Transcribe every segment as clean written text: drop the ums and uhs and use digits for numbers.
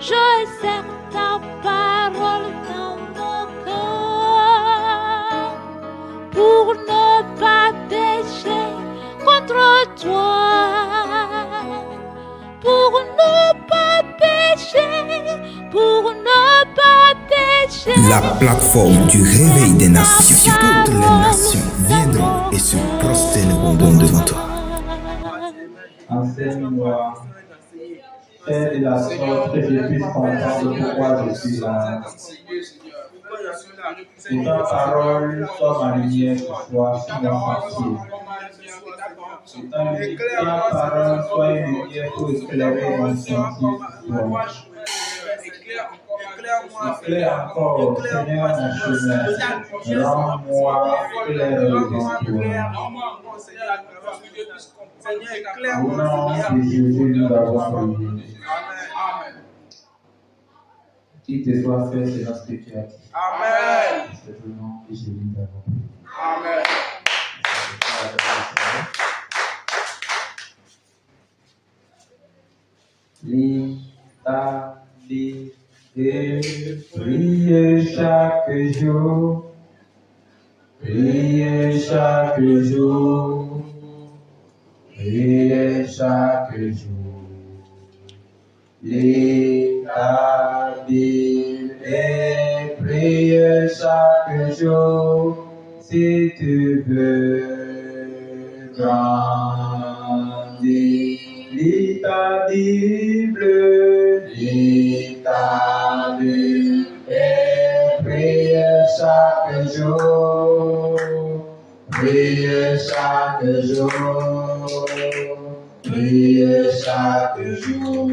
Je sers ta parole dans mon cœur pour ne pas pécher contre toi, pour ne pas pécher, pour ne pas pécher. La plateforme du réveil des nations. Toutes les nations viendront et se prosterneront devant toi. Enseigne-moi, fais de la sorte que je puisse comprendre pourquoi je suis là. Que ta parole soit ma lumière ce soir sur mon sentier. Que ta parole soit une lumière pour éclairer mon sentier ce soir. Éclaire encore, Seigneur, mon chemin. Rends-moi clair devant toi. Au nom de Jésus, nous avons prié. Qu'il te soit fait, c'est notre que tu as dit. Amen. C'est au nom de Jésus, nous avons prié. Amen. Lis ta Bible et priez chaque jour. Priez chaque jour. Priez chaque jour. Lis ta Bible et priez chaque jour. Si tu veux grandir, lis ta Bible, lis ta Bible et priez chaque jour. Priez chaque jour. Priez chaque jour.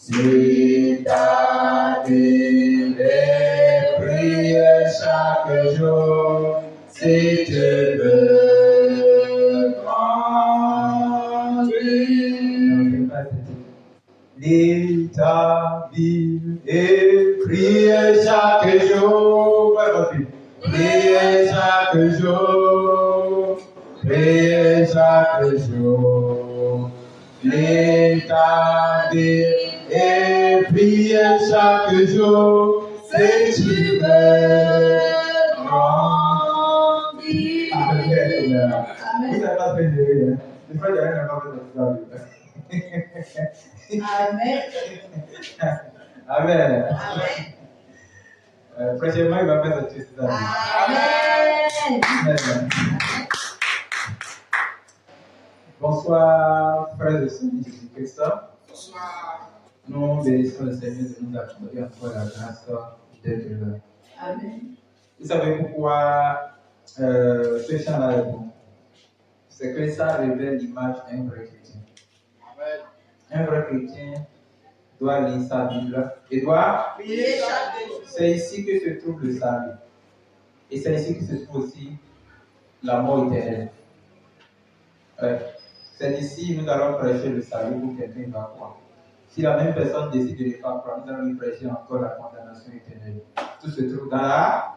Lis ta Bible et priez chaque jour. Si tu veux grandir. Lis ta Bible et priez chaque jour. Priez chaque jour. Priez chaque jour. Lis ta Bible et priez chaque jour. Si tu veux grandir. Amen. Vous n'avez pas fait de rire. Le frère n'a pas fait de Amen. Amen. Amen. Prochainement, il va faire cette chose. Amen. Amen. Bonsoir, frères et sœurs de Jésus-Christ. Bonsoir. Nous bénissons le Seigneur de nous accorder encore la grâce d'être là. Amen. Vous savez pourquoi ce chant-là est bon? C'est que ça révèle l'image d'un vrai chrétien. Amen. Un vrai chrétien doit lire sa Bible et doit Priez chaque jour. C'est ici que se trouve le salut. Et c'est ici que se trouve aussi la mort éternelle. C'est ici que nous allons prêcher le salut pour quelqu'un va croire. Si la même personne décide de ne pas croire, nous allons lui prêcher encore la condamnation éternelle. Tout se trouve dans la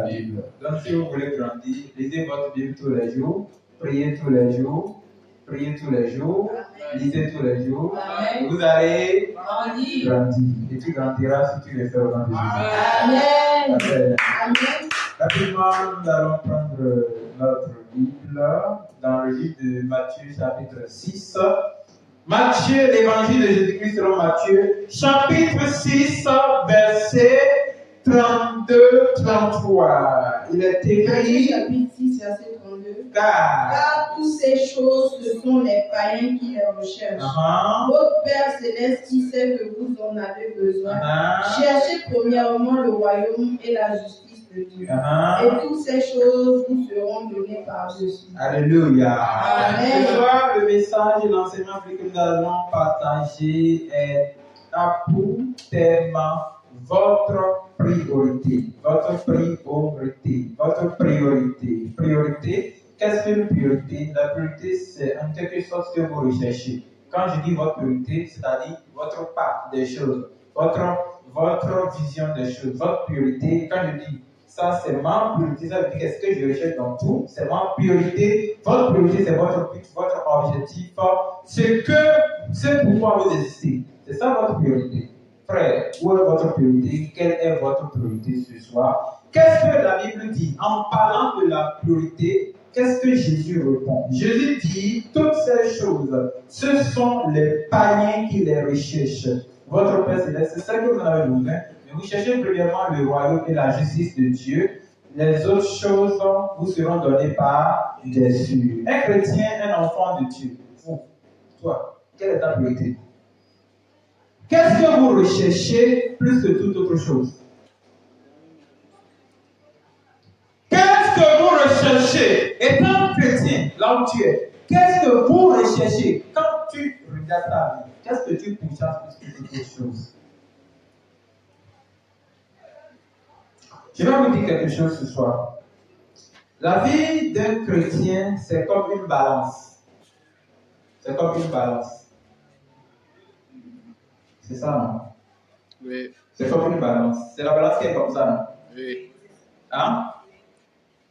Bible. Donc si vous voulez grandir, lisez votre Bible tous les jours, priez tous les jours, priez tous les jours, lisez tous les jours. Amen. Vous allez Grandir. et tu grandiras si tu le fais au nom de Jésus. Amen. Amen. Amen. Rapidement, nous allons prendre notre Bible dans le livre de Matthieu, chapitre 6. Matthieu, l'évangile de Jésus-Christ selon Matthieu, chapitre 6, verset 32-33. Il est Matthieu écrit, chapitre 6, verset 32. car Car toutes ces choses, ce sont les païens qui les recherchent. Votre Père céleste qui sait que vous en avez besoin. Cherchez premièrement le royaume et la justice de Dieu. Et toutes ces choses vous seront données par-dessus. Alléluia. Amen. Ce soir, le message et l'enseignement que nous allons partager est à pour thème votre priorité. Votre priorité. Votre priorité. Priorité. Qu'est-ce qu'une priorité? La priorité, c'est en quelque sorte ce que vous recherchez. Quand je dis votre priorité, c'est-à-dire votre part des choses, votre vision des choses, votre priorité. Quand je dis ça, c'est ma priorité, ça veut dire qu'est-ce que je recherche dans tout, c'est ma priorité. Votre priorité, c'est votre but, votre objectif, ce pourquoi vous existez. C'est ça votre priorité. Frère, où est votre priorité? Quelle est votre priorité ce soir? Qu'est-ce que la Bible dit? En parlant de la priorité, qu'est-ce que Jésus répond? Jésus dit, toutes ces choses, ce sont les païens qui les recherchent. Votre Père Céleste, c'est ça que vous en avez besoin. Mais vous cherchez premièrement le royaume et la justice de Dieu. Les autres choses vous seront données par Jésus. Un chrétien, un enfant de Dieu. Vous, toi, quelle est ta priorité? Qu'est-ce que vous recherchez plus que toute autre chose? Qu'est-ce que vous recherchez? Étant chrétien, là où tu es, qu'est-ce que vous recherchez? Quand tu regardes ta vie, qu'est-ce que tu pourchasses plus que toute autre chose? Je vais vous dire quelque chose ce soir. La vie d'un chrétien, c'est comme une balance. C'est comme une balance. C'est ça, non? Oui. C'est comme une balance. C'est la balance qui est comme ça, non? Oui. Hein?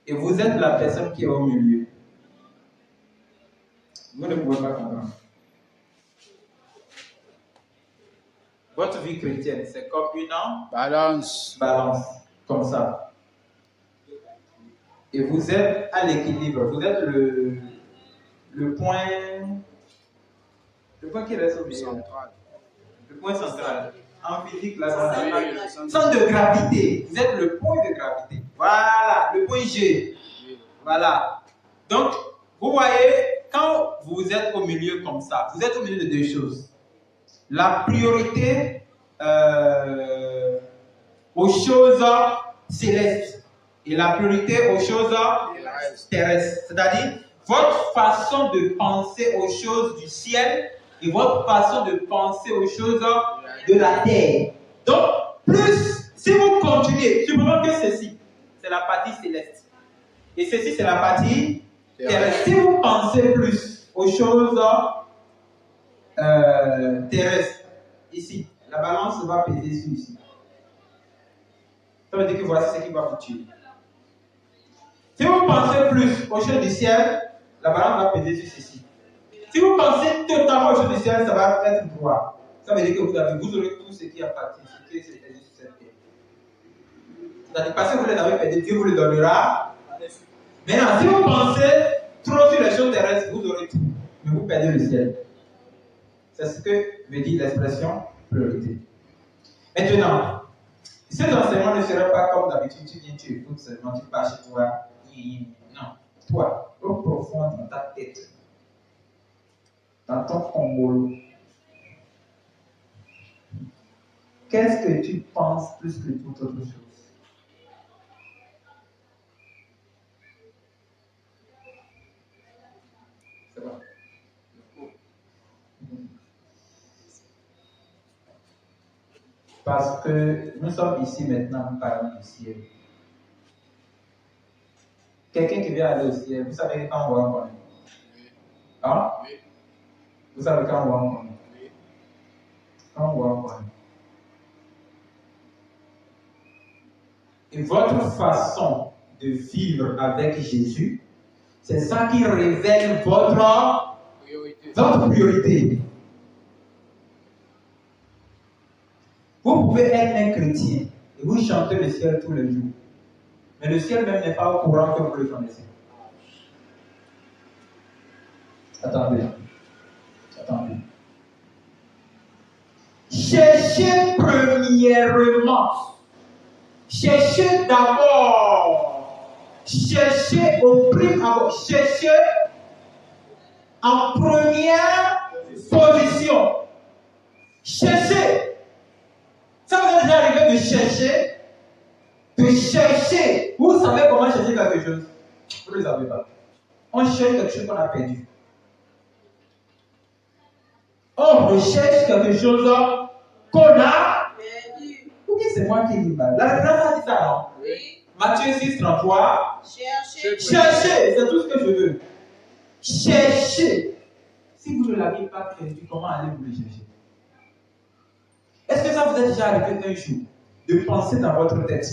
Et vous êtes la personne qui est au milieu. Vous ne pouvez pas comprendre. Votre vie chrétienne, c'est comme une Balance. balance, comme ça. Et vous êtes à l'équilibre. Vous êtes le point qui reste au milieu. Central. Le point central. En physique, là, centre de gravité. Vous êtes le point de gravité. Voilà, le point G. Voilà. Donc, vous voyez, quand vous êtes au milieu comme ça, vous êtes au milieu de deux choses. La priorité aux choses célestes et la priorité aux choses terrestres. C'est-à-dire, votre façon de penser aux choses du ciel et votre façon de penser aux choses de la terre. Donc, plus, si vous continuez, supposons que ceci, c'est la partie céleste. Et ceci, c'est la partie terrestre. Si vous pensez plus aux choses terrestres, ici, la balance va peser sur ici. Ça veut dire que voici ce qui va vous tuer. Si vous pensez plus aux choses du ciel, la balance va peser sur ceci. Si vous pensez totalement aux choses du ciel, ça va être droit. Ça veut dire que vous aurez tout ce qui appartient, ce qui est sur cette terre. C'est-à-dire, parce que vous les avez perdu, Dieu vous le donnera. Maintenant, si vous pensez trop sur les choses terrestres, vous aurez tout, mais vous perdez le ciel. C'est ce que veut dire l'expression priorité. Maintenant, cet enseignement ne serait pas comme d'habitude, tu viens, tu écoutes seulement, tu pars chez toi. Non, toi, au profond dans ta tête, dans ton Congolo, qu'est-ce que tu penses plus que toute autre chose? C'est bon. Parce que nous sommes ici maintenant, nous parlons du ciel. Quelqu'un qui vient aller au ciel, vous savez quand on va en connaître? Hein? Oui. Vous savez quand on va en connaître? Oui. Quand on va en connaître. Et votre façon de vivre avec Jésus, c'est ça qui révèle votre priorité. Vous pouvez être un chrétien et vous chantez le ciel tous les jours. Mais le ciel même n'est pas au courant que vous le connaissez. Attendez. Cherchez premièrement. Cherchez d'abord. Cherchez au prime abord. Cherchez en première position. Cherchez. Ça vous est déjà arrivé de chercher? De chercher. Vous savez comment chercher quelque chose? Vous ne le savez pas. On cherche quelque chose qu'on a perdu. On recherche quelque chose qu'on a perdu. Ou bien c'est moi qui dis mal. La référence a dit ça, non? Oui. Matthieu 6, 33. Cherchez. Cherchez, c'est tout ce que je veux. Cherchez. Si vous ne l'avez pas perdu, comment allez-vous le chercher? Est-ce que ça vous est déjà arrivé un jour de penser dans votre tête,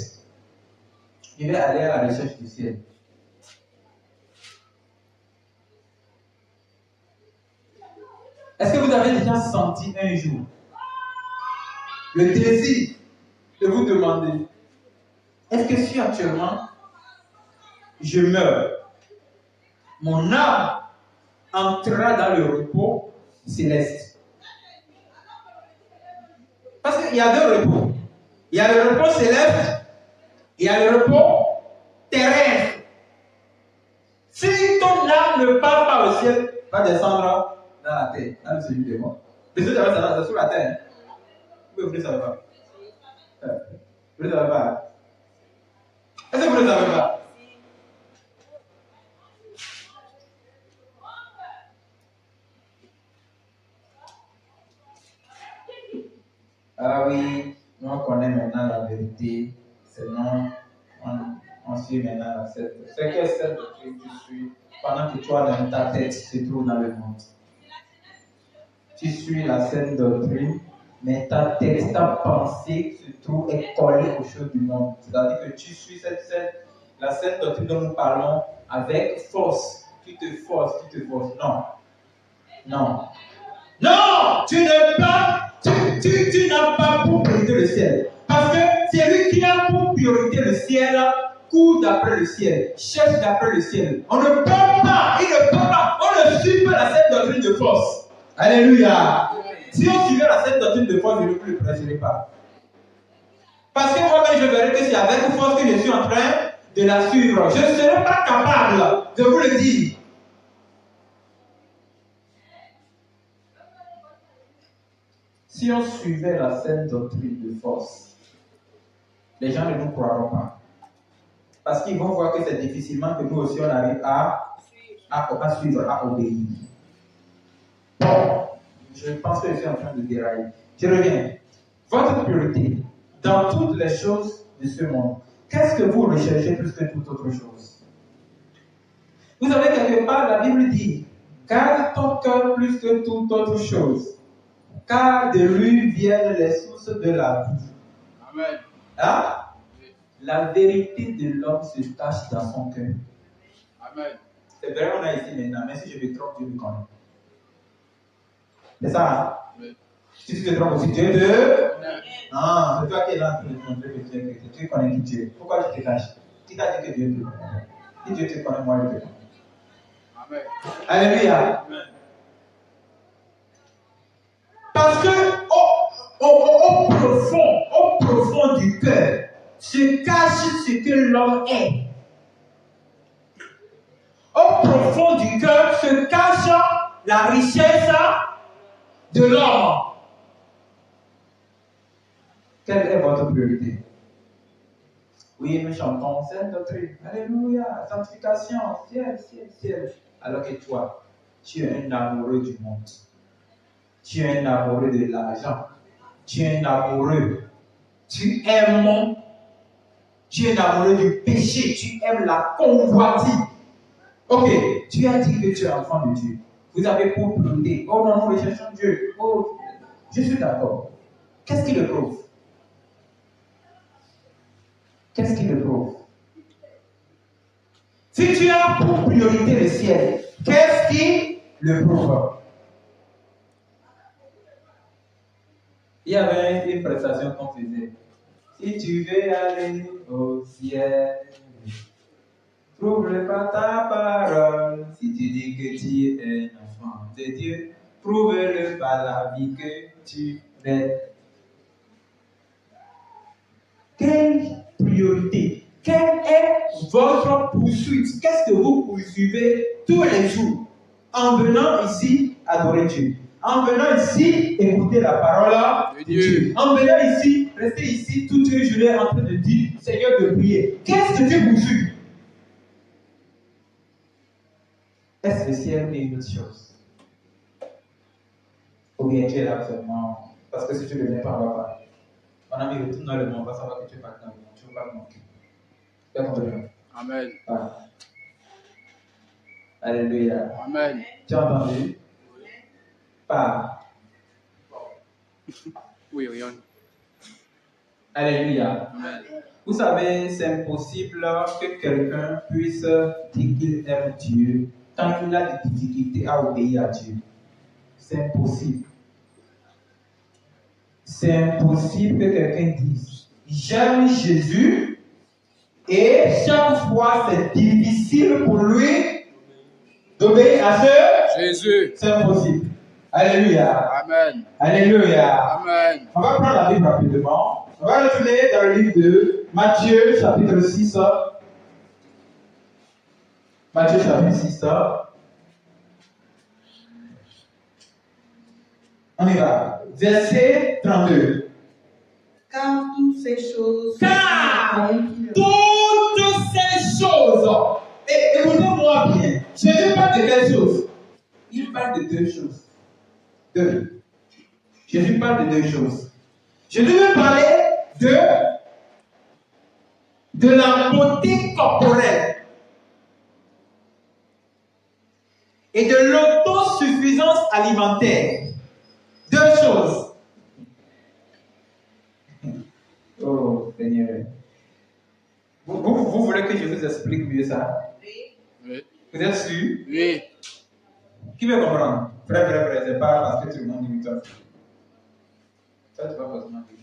je vais aller à la recherche du ciel? Est-ce que vous avez déjà senti un jour le désir de vous demander, est-ce que si actuellement je meurs, mon âme entrera dans le repos céleste? Parce qu'il y a deux repos. Il y a le repos céleste, il y a le repos terrestre. Si ton âme ne part pas au ciel, va descendre dans la terre, dans celui de moi. Les autres, ça va sur la terre. Vous ne le savez pas. Vous ne le savez pas. Est-ce que vous ne le savez pas? Ah oui, nous on connaît maintenant la vérité. Sinon, on suit maintenant la scène. C'est quelle scène que tu suis pendant que toi, dans ta tête, tu te trouves dans le monde? Tu suis la scène doctrine, mais ta tête, ta pensée se trouve est collée aux choses du monde. C'est-à-dire que tu suis cette scène, la scène doctrine dont nous parlons avec force. Tu te forces. Non. Non. Non! Tu n'as pas pour priorité le ciel. Parce que c'est lui qui a pour priorité le ciel, court d'après le ciel, cherche d'après le ciel. On ne peut pas, il ne peut pas, on ne suit pas la scène doctrine de force. Alléluia. Si on suivait la scène doctrine de force, je ne le prêcherai pas. Parce que moi-même, je verrai que c'est avec force que je suis en train de la suivre. Je ne serai pas capable de vous le dire. Si on suivait la saine doctrine de force, les gens ne nous croiront pas. Parce qu'ils vont voir que c'est difficilement que nous aussi on arrive à suivre, à obéir. Bon, je pense que je suis en train de dérailler. Je reviens. Votre priorité dans toutes les choses de ce monde, qu'est-ce que vous recherchez plus que toute autre chose? Vous savez, quelque part, la Bible dit, garde ton cœur plus que toute autre chose, car de lui viennent les sources de la vie. Amen. Hein? La vérité de l'homme se cache dans son cœur. Amen. C'est vrai, on a ici maintenant, mais si je me trompe, Dieu me connaît. C'est ça, hein? Oui. Si tu te trompes aussi, Dieu te... Ah, c'est toi qui es là en train de montrer que tu es chrétien. Tu connais qui Dieu. Pourquoi tu te caches? Qui t'a dit que Dieu te connaît? Si Dieu te connaît, moi je te connais. Amen. Alléluia. Amen. Parce que au profond du cœur, se cache ce que l'homme est. Au profond du cœur se cache la richesse de l'homme. Quelle est votre priorité? Oui, nous chantons cette doctrine. Alléluia, sanctification, ciel, ciel, ciel. Alors que toi, tu es un amoureux du monde. Tu es un amoureux de l'argent. Tu es un amoureux. Tu aimes. Tu es un amoureux du péché. Tu aimes la convoitise. Ok, tu as dit que tu es enfant de Dieu. Vous avez pour priorité. Oh non, nous recherchons Dieu. Oh, je suis d'accord. Qu'est-ce qui le prouve? Qu'est-ce qui le prouve? Si tu as pour priorité le ciel, qu'est-ce qui le prouve? Il y avait une prestation qu'on faisait. Si tu veux aller au ciel, prouve par ta parole. Si tu dis que tu es un enfant de Dieu, prouve-le par la vie que tu mènes. Quelle priorité? Quelle est votre poursuite? Qu'est-ce que vous poursuivez tous les jours en venant ici adorer Dieu? En venant ici, écouter la parole de Dieu. En venant ici, rester ici toute une journée en train de dire, Seigneur, de prier. Qu'est-ce que tu poursuis? Est-ce le ciel ou une autre chose? Ou bien tu es là seulement parce que si tu ne le mets pas, on va pas. Mon ami, retourne dans le monde, on va savoir que tu es pas dans le monde. Tu ne veux pas le manquer. Tu as compris? Amen. Ah. Alléluia. Amen. Tu as entendu? Pas. Oui, rien. Alléluia. Amen. Vous savez, c'est impossible que quelqu'un puisse dire qu'il aime Dieu tant qu'il a des difficultés à obéir à Dieu. C'est impossible. c'est impossible que quelqu'un dise j'aime Jésus et chaque fois c'est difficile pour lui d'obéir à ce Jésus. C'est impossible. Alléluia. Amen. Alléluia. Amen. On va prendre la Bible rapidement. On va retourner dans le livre de Matthieu, chapitre 6. Matthieu, chapitre 6. On y va. Verset 32. Car toutes ces choses. Toutes ces choses. Et écoutez-moi bien. Jésus parle de quelles choses? Il parle de deux choses. Deux. Jésus parle de deux choses. Jésus veut parler de la beauté corporelle et de l'autosuffisance alimentaire. Deux choses. Oh Seigneur. Vous voulez que je vous explique mieux ça? Oui. Vous êtes sûr? Oui. Qui veut comprendre? Frère, c'est pas parce que tout le monde dit toi. Ça, tu vas forcément dire.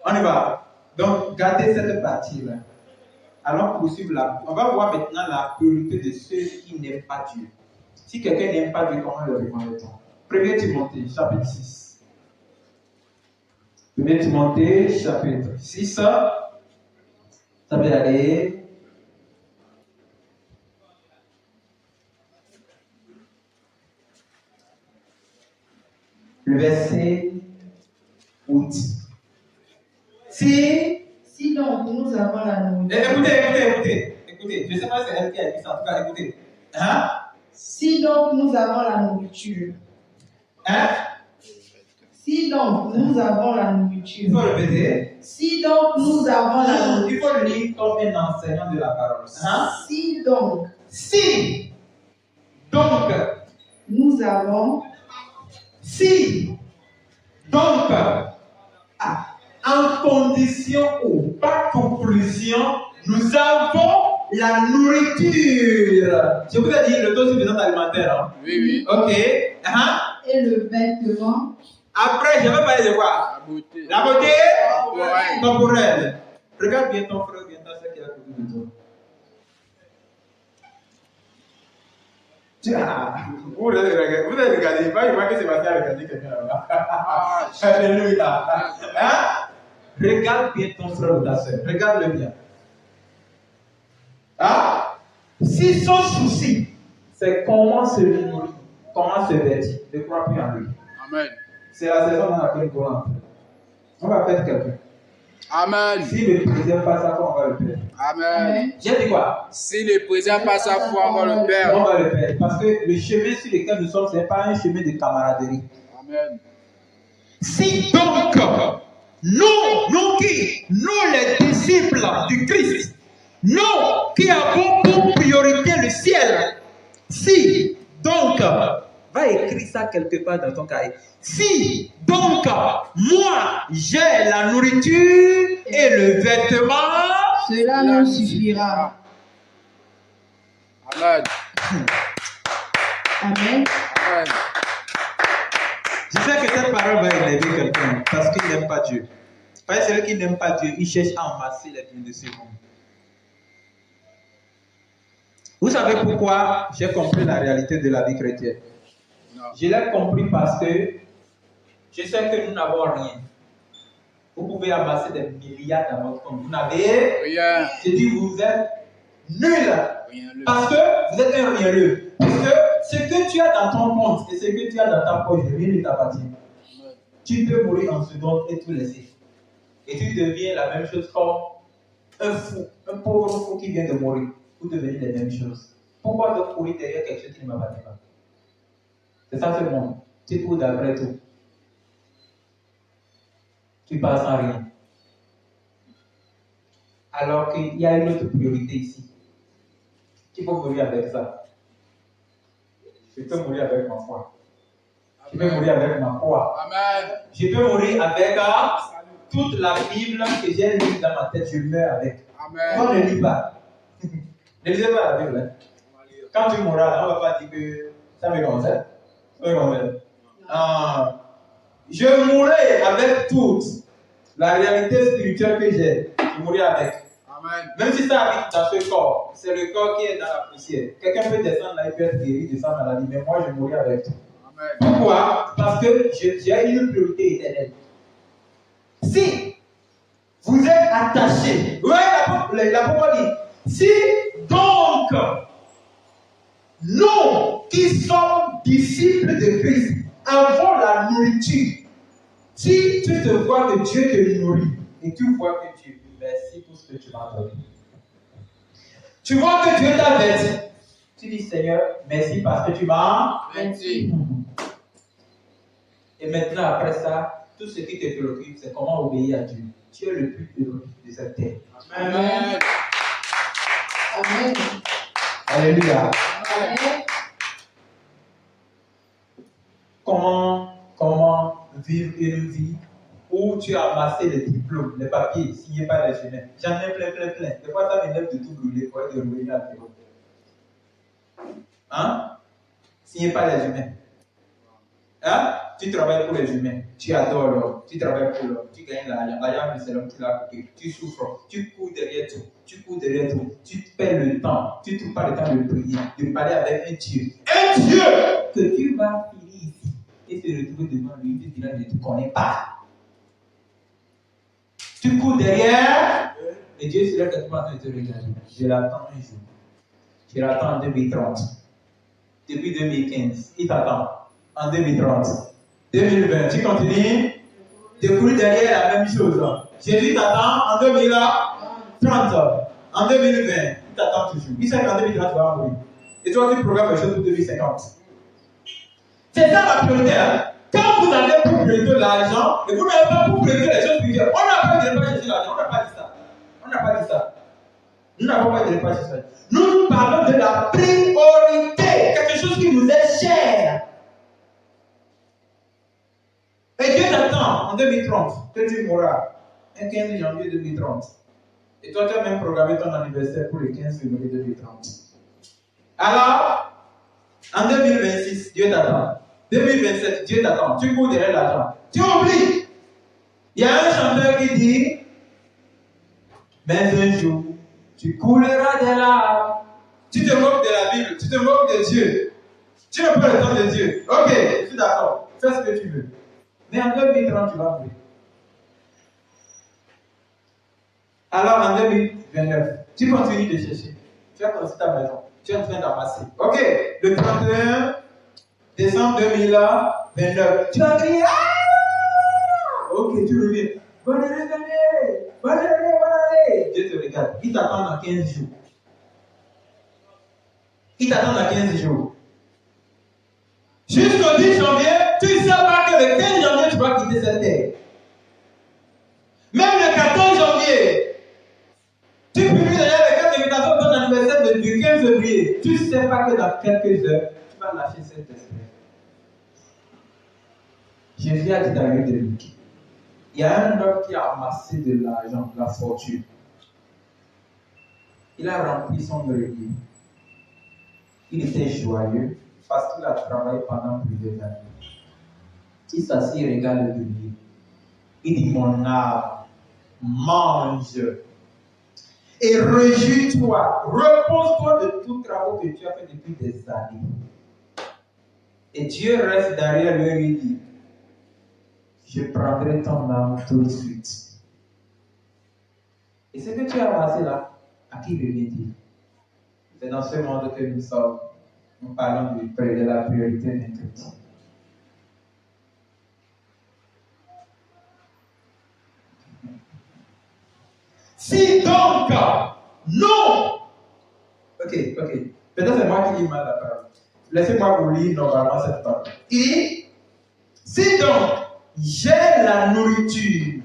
On y va. Donc, gardez cette partie-là. Allons poursuivre là. On va voir maintenant la priorité de ceux qui n'aiment pas Dieu. Si quelqu'un n'aime pas Dieu, comment le reconnaît-on? 1 Timothée, chapitre 6. 1 Timothée, chapitre 6. Ça peut aller. Le verset 8. Si donc nous avons la nourriture. Écoutez. Je ne sais pas si c'est elle qui a dit ça. En tout cas, écoutez. Hein? Si donc nous avons la nourriture. Hein? Si donc nous avons la nourriture. Il faut répéter. Si donc nous avons la nourriture. Il faut le lire comme un enseignant de la parole. Hein? Si donc. Nous avons. Si donc, en condition ou par conclusion, nous avons la nourriture. Je vous ai dit l'autosuffisance alimentaire. Hein? Oui. Ok. Et le vêtement. Après, je vais parler de quoi? La beauté corporelle. Regarde bien ton frère, bien ta soeur qui est à côté de toi. Vous allez regarder, pas il voit que Sébastien a regardé quelqu'un là-bas. Alléluia. Hein? Regarde bien ton frère ou ta soeur. Regarde-le bien. Si son souci, c'est comment se nourrir, comment se vêtir, ne crois plus en lui. Amen. C'est la saison dans laquelle nous allons entrer. On va perdre quelqu'un. Amen. Si le président passe sa foi, on va le perdre. Amen. J'ai dit quoi? Si le président passe sa foi, on va le perdre. On va le perdre. Parce que le chemin sur lequel nous sommes, ce n'est pas un chemin de camaraderie. Amen. Si donc, nous qui, nous les disciples du Christ, nous qui avons pour priorité le ciel, si donc, va écrire ça quelque part dans ton cahier. Si donc, moi, j'ai la nourriture et le vêtement, cela nous suffira. Amen. Amen. Amen. Je sais que cette parole va élever quelqu'un parce qu'il n'aime pas Dieu. Parce que celui qui n'aime pas Dieu, il cherche à amasser les biens de ce monde. Vous savez pourquoi j'ai compris la réalité de la vie chrétienne? Non. Je l'ai compris parce que je sais que nous n'avons rien. Vous pouvez amasser des milliards dans votre compte. Vous n'avez rien. Je dis, vous êtes nul. Parce que vous êtes un rieleux. Parce que ce que tu as dans ton compte et ce que tu as dans ta poche, rien ne t'appartient. Tu peux mourir en seconde et tout laisser. Et tu deviens la même chose comme un fou, un pauvre fou qui vient de mourir. Vous devenez les mêmes choses. Pourquoi donc courir derrière quelque chose qui ne m'appartient pas? C'est ça ce monde. Tu cours d'après tout. Tu passes sans rien. Alors qu'il y a une autre priorité ici. Tu peux mourir avec ça. Je peux mourir avec ma foi. Je peux mourir avec ma foi. Amen. Je peux mourir avec toute la Bible que j'ai lue dans ma tête. Je meurs avec. Amen. On ne lit pas. Ne lisez pas la Bible. Quand tu mourras, on ne va pas dire que ça me concerne. Ça me concerne. je mourrai avec toute la réalité spirituelle que j'ai. Je mourrai avec. Amen. Même si ça habite dans ce corps, c'est le corps qui est dans la poussière. Quelqu'un peut descendre là, il peut être guéri de sa maladie, mais moi je mourrai avec. Amen. Pourquoi? Parce que j'ai une priorité éternelle. Si vous êtes attachés, vous voyez l'apôtre dit, si donc nous qui sommes disciples de Christ avons la nourriture, si tu te vois que Dieu te nourrit et tu vois que Dieu merci pour ce que tu m'as donné, tu vois que Dieu t'a averti, tu dis Seigneur, merci parce que tu m'as Merci. Et maintenant, après ça, tout ce qui te préoccupe, c'est comment obéir à Dieu. Tu es le plus heureux de cette terre. Amen. Amen. Alléluia. Amen. Comment vivre une vie où tu as amassé les diplômes, les papiers signés par les humains. J'en ai plein. Des fois, ça m'énerve de tout brûler pour être revenu à zéro. Hein? Signé par les humains. Hein? Tu travailles pour les humains, tu adores l'homme, tu travailles pour l'homme, tu gagnes l'argent, c'est l'homme qui l'a coupé, tu souffres, tu cours derrière tout, tu perds le temps, tu ne trouves pas le temps de prier, de parler avec un Dieu que tu vas finir ici et se retrouver devant lui, tu diras, je ne te connais pas. Tu cours derrière, et Dieu serait quelque part en train de te regarder. Je l'attends un jour, je l'attends en 2030, depuis 2015, il t'attend. En 2030, 2020, tu continues de courir derrière la même chose. Jésus t'attend en 2030, en 2020, il t'attend toujours. Il sait qu'en 2030, tu vas mourir. Et toi, tu programmes les choses pour 2050. C'est ça la priorité. Hein? Quand vous avez pour priorité l'argent, et vous n'avez pas pour priorité les choses spirituelles, on n'a pas de pas chercher l'argent, on n'a pas dit ça. Nous n'avons pas de pas chercher ça. Nous parlons de la priorité, quelque chose qui nous est cher. Et Dieu t'attend en 2030 que tu mourras, un 15 janvier 2030. Et toi, tu as même programmé ton anniversaire pour le 15 février 2030. Alors, en 2026, Dieu t'attend. 2027, Dieu t'attend. Tu cours derrière l'argent. Tu oublies. Il y a un chanteur qui dit, mais un jour, tu couleras des larmes. Tu te moques de la Bible, tu te moques de Dieu. Tu n'as pas le temps de Dieu. Ok, je suis d'accord. Fais ce que tu veux. Mais en 2030, tu vas mourir. Alors en 2029, tu continues de chercher. Tu as construit ta maison. Tu es en train d'amasser. Ok, le 31 décembre 2029, tu vas crier. Ah! Ok, tu reviens. Bonne année. Dieu te regarde. Il t'attend dans 15 jours. Jusqu'au 10 janvier, tu ne sais pas que le 15 janvier, tu vas quitter cette terre. Même le 14 janvier, tu publies d'ailleurs les cartes d'invitation de ton anniversaire du 15 février. Tu ne sais pas que dans quelques heures, tu vas lâcher cette espèce. Jésus a dit dans le livre de Luc, il y a un homme qui a amassé de l'argent, de la fortune. Il a rempli son grenier. Il était joyeux parce qu'il a travaillé pendant plusieurs années. Il s'assied, il regarde le grenier. Il dit, mon âme, mange et réjouis-toi, repose-toi de tout travail que tu as fait depuis des années. Et Dieu reste derrière lui et lui dit, je prendrai ton âme tout de suite. Et ce que tu as amassé là, à qui revient-il? C'est dans ce monde que nous sommes. Nous parlons de la priorité des chrétiens. Si donc, non! Ok. Peut-être c'est moi qui lis mal la parole. Laissez-moi vous lire normalement cette parole. Il dit, si donc, j'ai la nourriture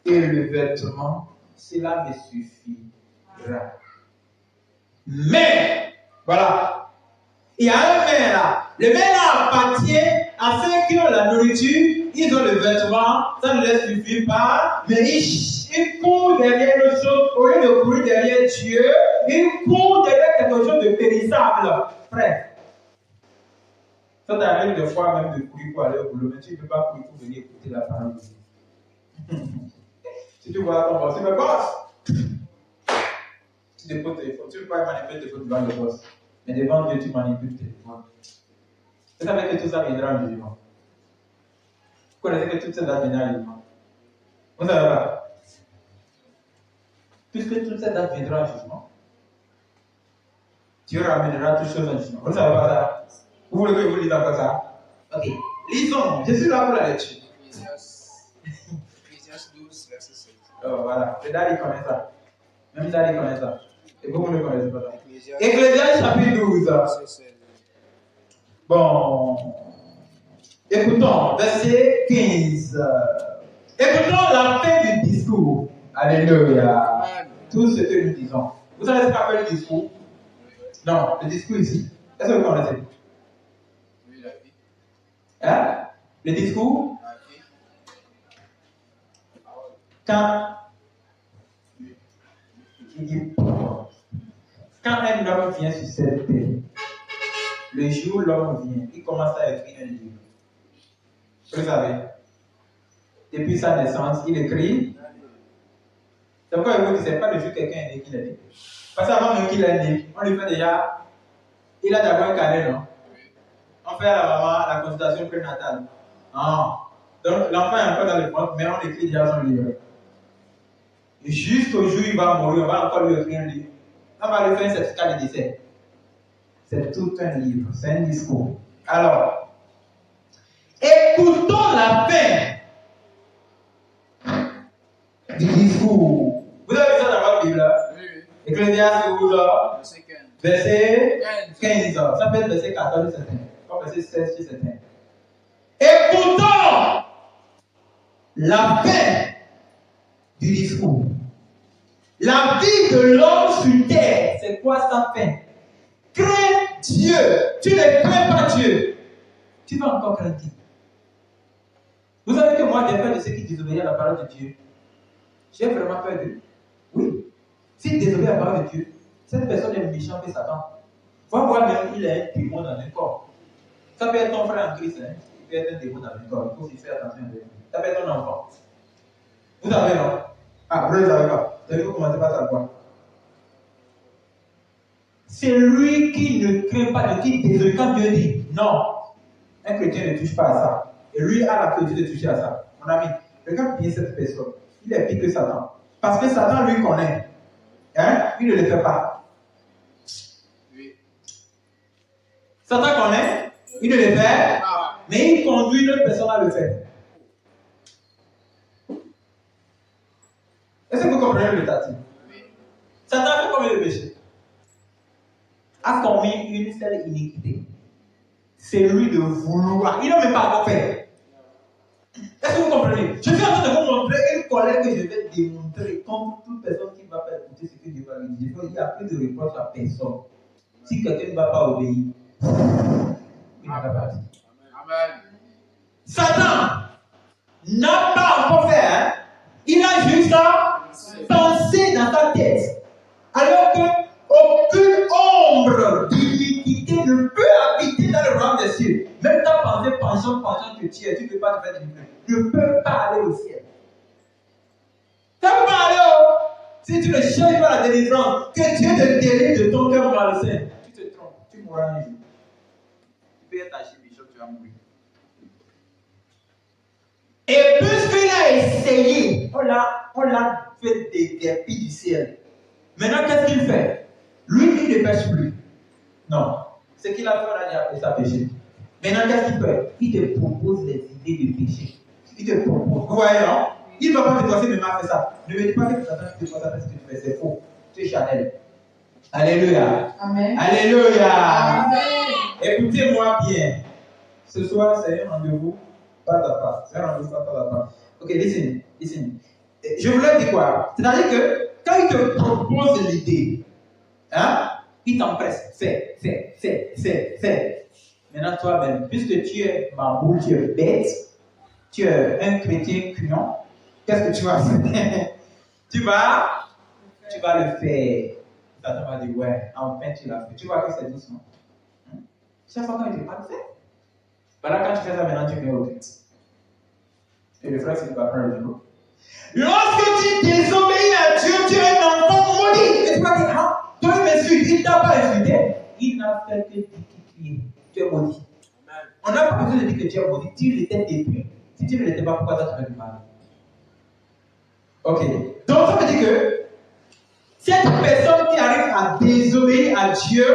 et le vêtement, cela me suffira. Mais, voilà, il y a un mais là. Le mais là appartient à ceux qui ont la nourriture, ils ont le vêtement, ça ne les suffit pas, mais ils courent derrière les choses, au lieu de courir derrière Dieu, ils courent derrière quelque chose de périssable. Frère, Ça t'arrive des fois même de courir pour aller au boulot, mais tu ne peux pas courir pour venir écouter la parole de Dieu. Si tu vois ton boss, tu me boss. Tu déposes le téléphone. Tu ne peux pas manipuler le téléphone devant le boss. Mais devant Dieu, tu manipules le téléphone. Vous savez que tout ça viendra en jugement. Vous connaissez que tout ça viendra en jugement. Vous savez pas? Puisque toute cette date viendra en jugement, Dieu ramènera toutes choses en jugement. Vous ne savez pas ça? Vous voulez que je vous dise encore ça? Ok. Lisons. Je suis là pour la lecture. Ecclésiaste 12, verset 7. Oh, voilà. Le Dari connaît ça. Même Dari connaît ça. Et vous ne connaissez pas ça. Ecclésiaste Ecclésiaste chapitre 12. verset 7. Bon. Écoutons. Verset 15. Écoutons la fin du discours. Alléluia. Tout ce que nous disons. Vous savez ce qu'appelle le discours? Non, le discours ici. Est-ce que vous connaissez? Oui, la vie. Hein? Le discours? La vie. Quand un homme vient sur cette terre, le jour où l'homme vient, il commence à écrire un livre. Vous savez? Depuis sa naissance, il écrit. C'est pourquoi il vous dit, c'est pas le jour où quelqu'un est né qu'il est né. Parce qu'avant même qu'il est né, on lui fait déjà. Il a d'abord un carnet, non? On fait à la maman la consultation prénatale. Ah. Donc l'enfant est encore dans le ventre, mais on écrit déjà son livre. Et jusqu'au jour où il va mourir, on va encore lui écrire un livre. On va lui faire un certificat de décès. C'est tout un livre, c'est un discours. Alors, écoutons la fin du discours. Vous avez vu ça dans votre Bible? Oui, oui. Ecclésiaste 12, Verset 15. verset 15. Ça peut être verset 14 certains, comme verset 16 chez certains. Écoutons la fin du discours. La vie de l'homme sur terre, c'est quoi sa fin? Crains Dieu. Tu ne crains pas Dieu. Tu vas encore craindre qui? Vous savez que moi, j'ai peur de ceux qui désobéissent à la parole de Dieu. J'ai vraiment peur d'eux. Oui. S'il désobéit à la parole de Dieu, cette personne est méchante que Satan. Va voir même il a un démon dans le corps. Ça peut être ton frère en Christ, hein? Il peut être un démon dans le corps. Il faut aussi faire attention à lui. Ça peut être ton enfant. Vous savez, non? Ah, vous ne savez pas. Vous allez commencer par savoir. C'est lui qui ne craint pas de qui désobéit. Quand Dieu dit non, un chrétien ne touche pas à ça. Et lui a la priorité de toucher à ça. Mon ami, regarde bien cette personne. Il est pire que Satan. Parce que Satan lui connaît. Hein? Il ne le fait pas. Oui. Satan connaît, il ne le fait, mais il conduit l'autre personne à le faire. Est-ce que vous comprenez le tati? Oui. Satan fait combien de péchés? A commis une seule iniquité. C'est lui de vouloir. Il n'a même pas encore fait. Est-ce que vous comprenez? Je suis en train de vous montrer une colère que je vais démontrer contre toute personne qui ne va pas écouter ce que Dieu va lui dire. Il n'y a plus de reproche à personne. Si quelqu'un ne va pas obéir, il n'a pas parti. Amen. Satan n'a pas encore fait. Hein? Il a juste pensé dans sa tête. Alors que aucune ombre d'iniquité ne peut habiter dans le royaume des cieux. Même ta pensée penchant que tu es, tu ne peux pas te faire délivrer. Ne peut pas aller au ciel. Ça ne peut pas aller si tu ne cherches pas la délivrance, que Dieu te délivre de ton cœur malsain. Tu te trompes, tu mourras un jour. Tu peux être archibishop, tu vas mourir. Et puisqu'il a essayé, on l'a fait des guerpilles du ciel. Maintenant, qu'est-ce qu'il fait? Lui, il ne pêche plus. Non. Ce qu'il a fait, on a dit après ça péché. Maintenant, qu'est-ce qu'il fait? Il te propose les idées de péché. Il te propose. Vous voyez, non? Il ne va pas te dire, mais m'a fait ça. Ne me dis pas que Satan te fait ça parce que tu fais, c'est faux. Tu es Chanel. Alléluia. Amen. Alléluia. Amen. Écoutez-moi bien. Ce soir, c'est un rendez-vous pas à pas. C'est un rendez-vous pas à pas. Ok, listen. Je voulais dire quoi? C'est-à-dire que quand il te propose l'idée, hein, il t'empresse. Fais. Maintenant, toi-même, puisque tu es maboule, tu es bête, tu es un chrétien cunion, qu'est-ce que tu vas faire? tu vas le faire. Satan va dire, ouais, enfin tu l'as fait. Tu vois que c'est doucement. Chaque fois quand il ne peut pas le faire. Voilà, quand tu fais ça maintenant, tu viens au texte. Et le frère, c'est qu'il va prendre le jour. Lorsque tu désobéis à Dieu, tu es un enfant maudit. Et tu vas dire, ah, toi, il m'insulte. Il ne t'a pas insulté. Il n'a fait que dire tu es maudit. On n'a pas besoin de dire que tu es maudit. Tu l'étais détruit. Si tu ne l'étais pas, pourquoi ça te fait du mal? Ok. Donc, ça veut dire que cette personne qui arrive à désobéir à Dieu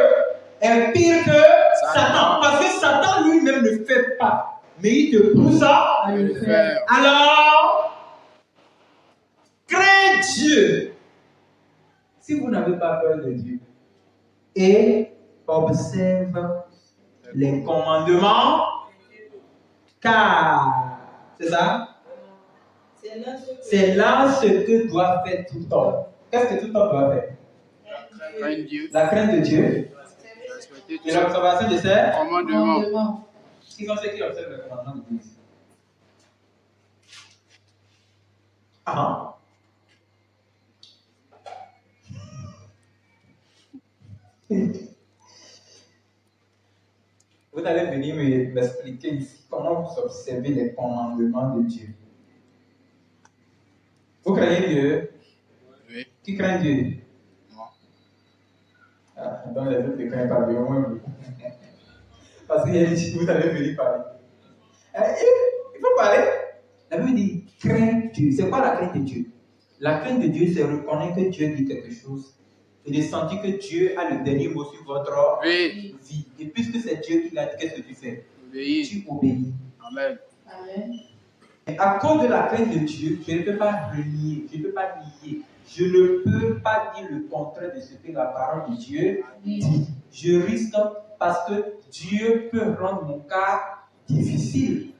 est pire que Satan. Parce que Satan lui-même ne fait pas. Mais il te pousse à le faire. Alors, crains Dieu. Si vous n'avez pas peur de Dieu et observe les commandements, car, c'est ça? C'est là ce que doit faire tout homme. Qu'est-ce que tout homme doit faire? La crainte de Dieu. Et l'observation de ses commandements. Qui sont ceux qui observent les commandements de Dieu? Ah. Vous allez venir m'expliquer ici comment vous observez les commandements de Dieu. Vous craignez Dieu? Oui. Qui craint Dieu? Non. Ah, donc les autres ne craignent pas Dieu, au moins vous. Parce qu'il y a des gens vous allez venir parler. Il faut parler. La Bible dit crains Dieu. C'est quoi la crainte de Dieu? La crainte de Dieu, c'est reconnaître que Dieu dit quelque chose et de sentir que Dieu a le dernier mot sur votre vie. Et puisque c'est Dieu qui l'a dit, qu'est-ce que tu fais? Tu obéis. Amen. Amen. À cause de la crainte de Dieu, je ne peux pas renier, je ne peux pas nier, je ne peux pas dire le contraire de ce que la parole de Dieu dit. Je risque parce que Dieu peut rendre mon cas difficile.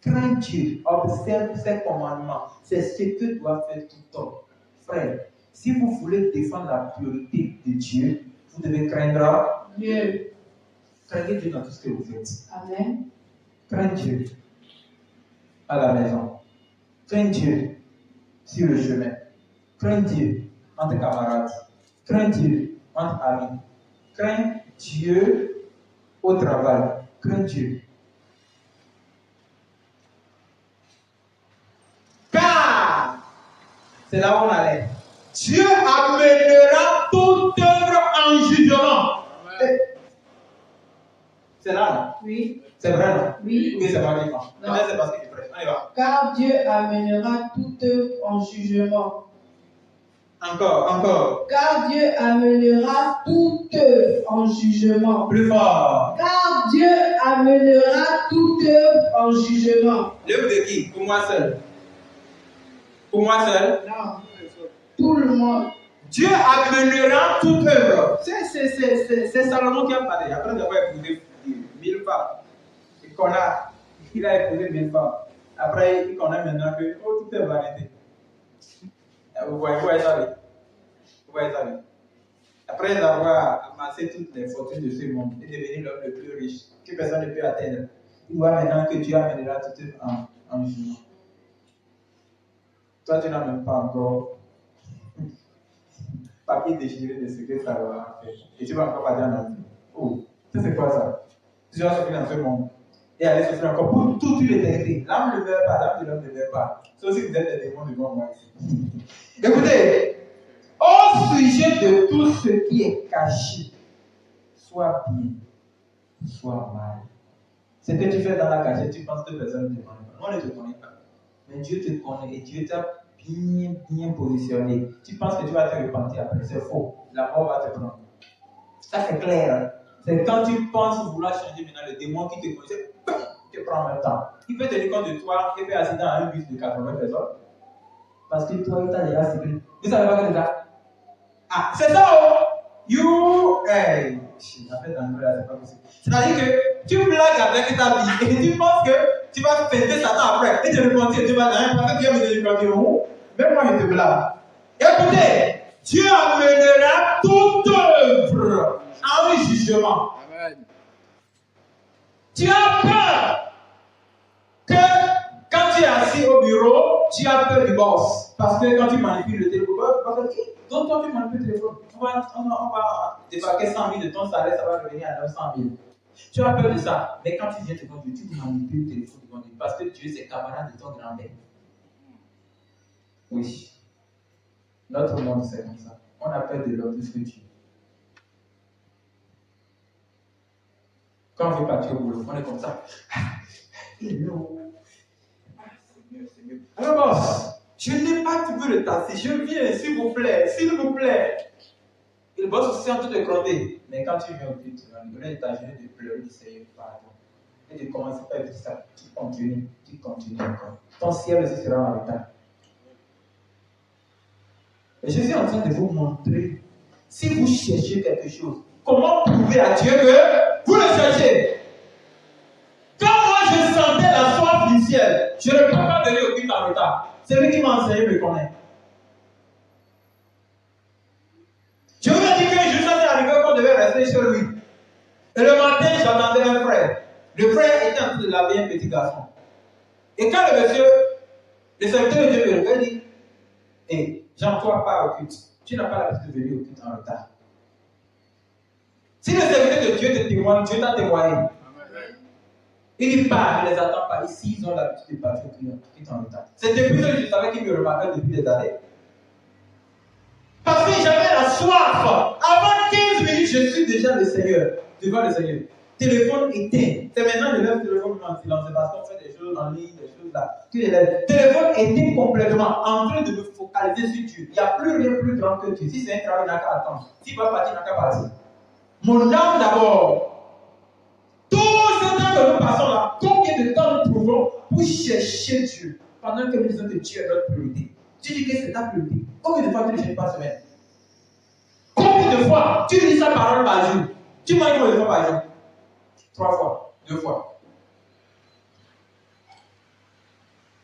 Crains Dieu, observe ses commandements. C'est ce que doit faire tout homme. Frère, si vous voulez défendre la priorité de Dieu, vous devez craindre Dieu. Craignez Dieu dans tout ce que vous faites. Amen. Crains Dieu à la maison. Crains Dieu sur le chemin. Crains Dieu entre camarades. Crains Dieu entre amis. Crains Dieu au travail. Crains Dieu. Car, c'est là où on allait. Dieu amènera toute œuvre en jugement. C'est là, non? Oui. C'est vrai, non? Oui. Oui, c'est pas différent. Peut-être c'est parce que je prêche. On y va. Car Dieu amènera toute œuvre en jugement. Encore. Car Dieu amènera toute œuvre en jugement. Plus fort. Car Dieu amènera toute œuvre en jugement. L'œuvre de qui? Pour moi seul. Pour moi seul? Non. Tout le monde. Dieu amènera toute œuvre. C'est Salomon qui a parlé. Après d'avoir épousé 1000 femmes. Il a épousé 1000 femmes. Après, il connaît maintenant que tout est vanité. Vous voyez ça? Après avoir amassé toutes les fortunes de ce monde, il est devenu l'homme le plus riche que personne ne peut atteindre. Il voit maintenant que Dieu amènera tout en jugement. Toi, tu n'as même pas encore papier déchiré de ce que ça va faire. Et tu vas encore partir en envie. Oh, ça c'est quoi ça? Tu vas souffrir dans ce monde. Et aller souffrir encore pour toute l'éternité. L'âme ne meurt pas, l'âme de l'homme ne meurt pas. Sauf si vous êtes des démons devant moi ici. Écoutez, au sujet de tout ce qui est caché, soit bien, soit mal. Ce que tu fais dans la cachette, tu penses que personne ne te connaît pas. Moi, je ne te connais pas. Mais Dieu te connaît et Dieu t'a bien positionné. Tu penses que tu vas te repentir après. C'est faux. La mort va te prendre. Ça, c'est clair. C'est quand tu penses vouloir changer maintenant le démon qui te connaît, te prend en même temps. Il peut tenir compte de toi et faire accident à un bus de 80 personnes. Parce que toi, il t'a déjà ciblé. Vous savez pas que c'est ça? Ah, c'est ça, oh! Hey! C'est pas possible. C'est-à-dire que tu blagues avec ta vie et tu penses que tu vas fêter Satan après. Et tu repentis et tu vas rien parce que Dieu me dit que même moi je te blague. Écoutez, Dieu amènera toute œuvre en jugement. Amen. Tu as peur que quand tu es assis au bureau, tu as peur du boss. Parce que quand tu manipules le téléphone, donc quand tu manipules le téléphone, on va débarquer 100 000 de ton salaire, ça va revenir à 900 000. Tu as peur de ça. Mais quand tu viens devant Dieu, tu manipules le téléphone devant Dieu. Parce que Dieu, c'est camarade de ton grand-père. Oui. Notre monde, c'est comme ça. On a peur de l'homme plus que Dieu. Quand on veut partir au boulot, on est comme ça. Hello. C'est mieux. Alors, boss, je n'ai pas trouvé le taxi. Je viens, s'il vous plaît, s'il vous plaît. Et le boss aussi est en train de gronder. Mais quand tu viens au but, tu vas donner ta journée de pleurer, de Seigneur, pardon. Et de commencer par dire ça. Tu continues encore. Ton ciel aussi sera en retard. Et je suis en train de vous montrer, si vous cherchez quelque chose, comment prouver à Dieu que vous le cherchez. Quand moi je sentais la soif du ciel, je ne peux pas venir au culte en retard. Celui qui m'a enseigné me connaît. Je vous ai dit que je sentais arrivé qu'on devait rester chez lui. Et le matin, j'attendais un frère. Le frère était en train de laver un petit garçon. Et quand le monsieur, le serviteur de Dieu me regarde, dit, hé, Jean, toi pas au culte. Tu n'as pas l'habitude de venir au culte en retard. Si le serviteur de Dieu te témoigne, Dieu t'a témoigné. Il part, ne les attend pas. Ici, ils ont l'habitude de partir au culte en retard. C'est depuis que je savais qu'il me remarquait depuis des années. Parce que j'avais la soif. Avant 15 minutes, je suis déjà le Seigneur. Devant le Seigneur. Téléphone éteint. C'est maintenant que je lève le téléphone en silence. C'est parce qu'on fait des choses en ligne, des choses là. Téléphone éteint complètement. En train de me focaliser sur Dieu. Il n'y a plus rien plus grand que Dieu. Si c'est un travail, il n'a qu'à attendre. S'il va partir, il n'a qu'à partir. Mon âme d'abord. Tout ce temps que nous passons là, combien de temps nous trouvons pour chercher Dieu pendant que nous disons que Dieu est notre priorité? Tu dis que c'est ta priorité. Combien de fois tu ne cherches pas semaine? Combien de fois tu lis sa parole par jour? Tu manges combien de fois par jour? 3 fois, 2 fois.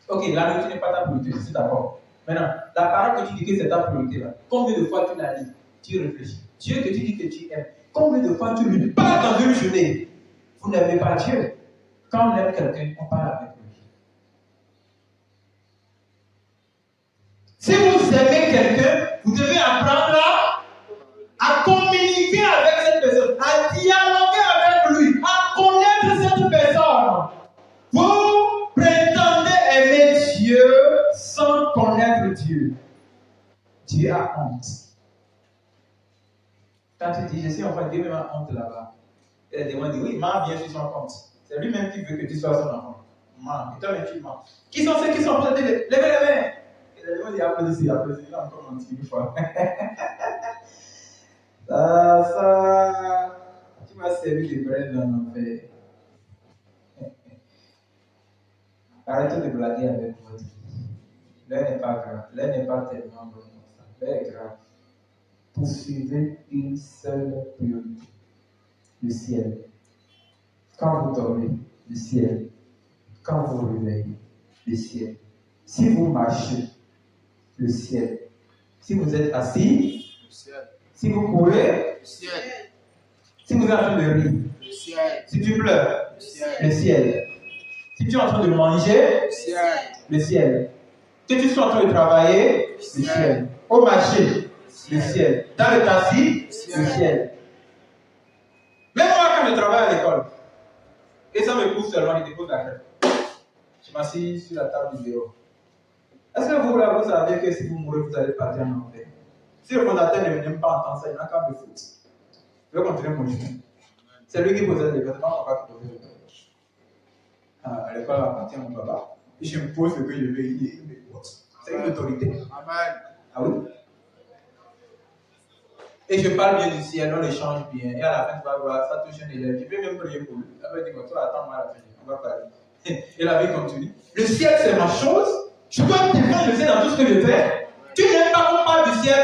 Ok, la nourriture n'est pas ta priorité, je suis d'accord. Maintenant, la parole que tu dis que c'est ta priorité là, combien de fois tu la lis? Tu réfléchis. Dieu que tu dis que tu aimes, combien de fois tu lui parles dans une journée? Vous n'aimez pas Dieu. Quand on aime quelqu'un, on parle avec lui. Si vous aimez quelqu'un, vous devez apprendre à communiquer avec cette personne, à dialoguer avec lui, à connaître cette personne. Vous prétendez aimer Dieu sans connaître Dieu. Dieu a honte. Quand tu dis, je suis enfant, Dieu m'a honte là-bas. Et elle demande, oui, maman vient sur son compte. C'est lui-même qui veut que tu sois son enfant. Maman, et toi-même tu mens. Qui sont ceux qui sont en train de dire, levez les mains. Et elle demande, applaudissez, il a encore menti une fois. Ça, tu m'as servi de bread dans l'enfer. Arrêtez de blaguer avec votre vie. L'heure n'est pas grave. L'heure n'est pas tellement bonne comme ça. L'heure est grave. Poursuivez une seule priorité. Le ciel. Quand vous dormez, le ciel. Quand vous vous réveillez, le ciel. Si vous marchez, le ciel. Si vous êtes assis, le ciel. Si vous courez, le ciel. Si vous êtes en train de rire, le ciel. Si tu pleures, le ciel. Le ciel. Si tu es en train de manger, le ciel. Le ciel. Que tu sois en train de travailler, le ciel. Au marché, le ciel. Dans le taxi, le ciel. Même moi, quand je travaille à l'école, et ça me pousse seulement, je dépose la crème. Je m'assieds sur la table du bureau. Est-ce que vous savez que si vous mourrez, vous allez partir en enfer? Si le fondateur ne m'aime pas entendre ça, il n'a qu'à me foutre. Je vais continuer mon chemin. C'est lui qui posait les questions, pas moi qui posais les questions. À l'école, appartient à mon papa. Et je me pose ce que je veux, il me pose. C'est une autorité. Amen. Ah oui? Et je parle bien du ciel, on échange bien. Et à la fin, tu vas voir, ça touche un élève. Tu peux même prier pour lui. Elle va dire, toi, attends-moi à la fin, on va parler. Et la vie continue. Le ciel, c'est ma chose. Je dois défendre le ciel dans tout ce que je fais. Tu n'aimes pas qu'on parle du ciel?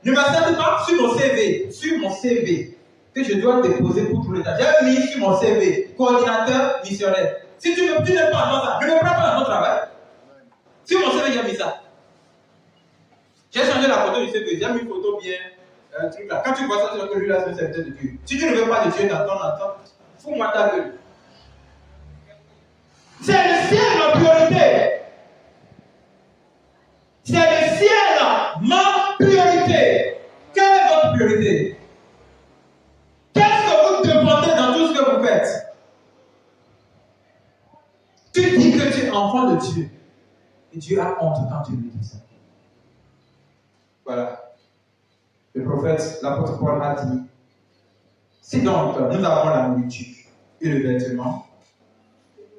Ne m'accepte pas sur mon CV. Sur mon CV. Que je dois déposer pour tous les temps. J'ai mis sur mon CV. Coordinateur missionnaire. Si tu n'aimes pas entendre ça, ne me prends pas dans mon travail. Sur mon CV, j'ai mis ça. J'ai changé la photo du CV. J'ai mis une photo bien. Un truc là. Quand tu vois ça, tu vois que lui là, c'est un serviteur de Dieu. Si tu ne veux pas de Dieu dans ton entente, fous-moi ta gueule. C'est le ciel ma priorité. C'est le ciel ma priorité. Quelle est votre priorité? Qu'est-ce que vous demandez dans tout ce que vous faites? Dieu a honte quand tu lui dis ça. Voilà. Le prophète, l'apôtre Paul a dit, si donc nous avons la nourriture et le vêtement,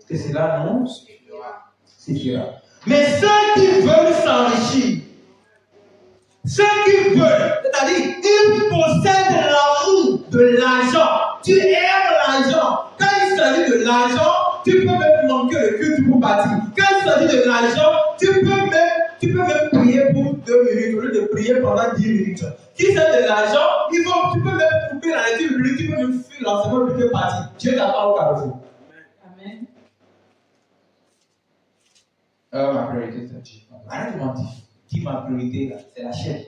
que cela nous suffira. Mais ceux qui veulent s'enrichir, ceux qui veulent, c'est-à-dire, ils possèdent l'amour de l'argent. Tu aimes l'argent. Quand il s'agit de l'argent, tu peux même manquer le culte pour partir. Quand il s'agit de l'argent, tu peux même prier pour 2 minutes au lieu de prier pendant 10 minutes. Qui s'agit de l'argent, tu peux même couper la lecture biblique, tu peux même fuir l'enseignement pour partir. Dieu t'attend au carrefour. Amen. Ma priorité, c'est Dieu. Arrête de mentir. Dis ma priorité, c'est la chair.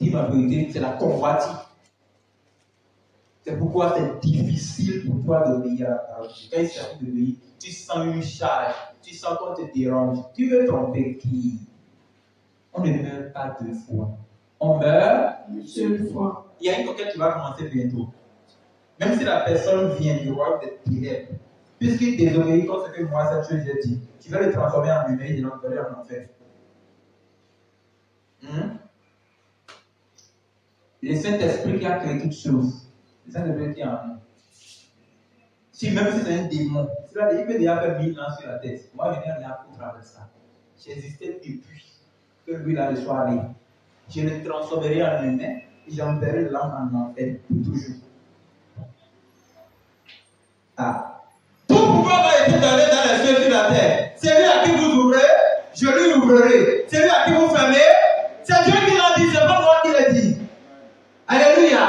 Dis ma priorité, c'est la convoitise. C'est pourquoi c'est difficile pour toi d'obéir à la parole. Quand il s'agit d'obéir, tu sens une charge, tu sens qu'on te dérange. Tu veux tromper qui? On ne meurt pas 2 fois. On meurt une seule fois. Il y a une conquête qui va commencer bientôt. Même si la personne vient du royaume des ténèbres, puisqu'il désobéit comme ce que moi, cette chose j'ai dit, tu vas le transformer en humain et l'envoyer en enfer. Le Saint-Esprit qui a créé toutes choses, le Saint-Esprit qui est en nous. Si même si c'est un démon, il peut déjà faire 1000 ans sur la tête. Moi, je n'ai rien à foutre avec ça. J'existais depuis que lui là le soit allé. Je le transformerai en humain et j'enverrai l'âme en enfer pour toujours. Tout pouvoir va être donné dans les cieux sur la terre. Celui à qui vous ouvrez, je lui ouvrirai. Celui à qui vous fermez, c'est Dieu qui l'a dit, c'est pas moi qui l'ai dit. Alléluia.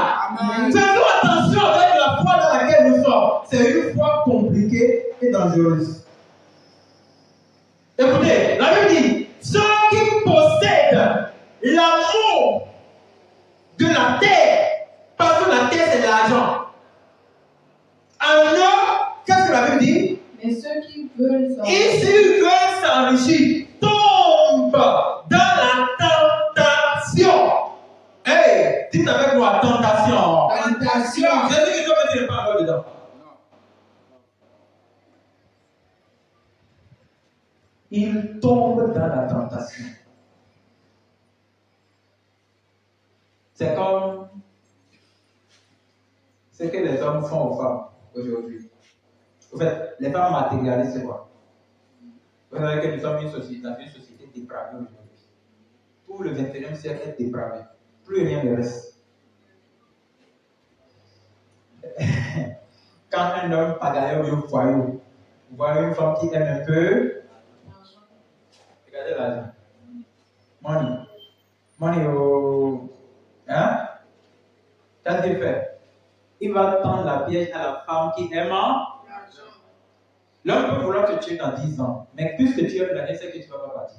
Faisons attention avec la foi dans laquelle nous sommes. C'est une foi compliquée et dangereuse. Écoutez, la Bible dit, ceux qui possèdent l'amour de la terre, parce que la terre c'est de l'argent. En eux, qu'est-ce que la Bible dit? Mais ceux qui veulent s'enrichir, et s'ils veulent s'enrichir, tombent dans la tentation. Hey, dites avec moi, tentation. tentation. Jésus qui doit mettre les paroles dedans. Ils tombent dans la tentation. C'est comme ce que les hommes font aux femmes aujourd'hui. En fait, les femmes matérialistes, c'est quoi? Vous savez que nous sommes une société dépravée aujourd'hui. Tout le 21e siècle est dépravé. Plus rien ne reste. Quand un homme pagaille au foyer, vous voyez une femme qui aime un peu. Regardez l'argent. Money au. Hein? Qu'est-ce qu'il fait? Il va tendre la pièce à la femme qui aime l'argent. L'homme peut vouloir te tuer dans 10 ans, mais puisque tu aimes l'année, c'est que tu ne vas pas partir.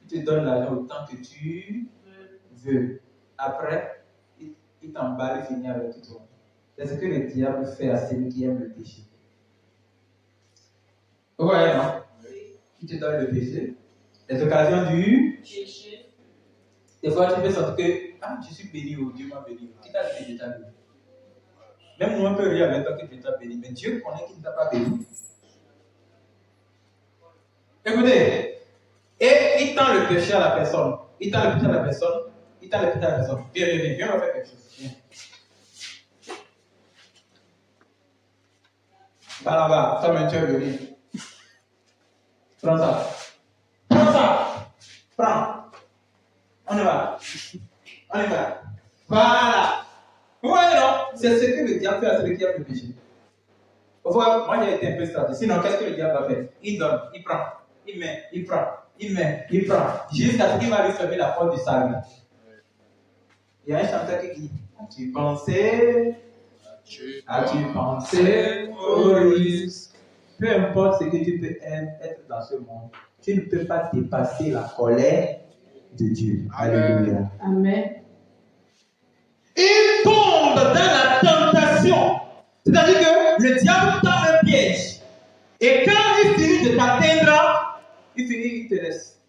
Il te donne l'argent autant que tu veux. Après, il t'emballe et finit avec toi. C'est ce que le diable fait à celui qui aime le péché. Vous voyez, non? Il te donne le péché. Les occasions du péché. Des fois, tu peux sentir que je suis béni, Dieu m'a béni. Qui t'a dit que Dieu t'a béni? Même nous, on peut rire avec toi que Dieu t'a béni, mais Dieu connaît qu'il ne t'a pas béni. Écoutez, et il tend le péché à la personne. Il tend le péché à la personne. Viens me faire quelque chose. Viens. Va là-bas, ça me tue venir. Prends ça. Prends. On y va. Voilà. Vous voyez, non? C'est ce que le diable fait à celui qui a le péché. Moi, j'ai été un peu stratégique. Sinon, qu'est-ce que le diable va faire? Il donne, il prend, il met, il prend. Jusqu'à ce qu'il va lui fermer la porte du salut. Il y a un chanteur qui dit, as-tu pensé au risque? Peu importe ce que tu peux être dans ce monde, tu ne peux pas dépasser la colère de Dieu. Alléluia. Amen. Il tombe dans la tentation. C'est-à-dire que le diable tend un piège. Et quand il finit de t'atteindre, il te laisse.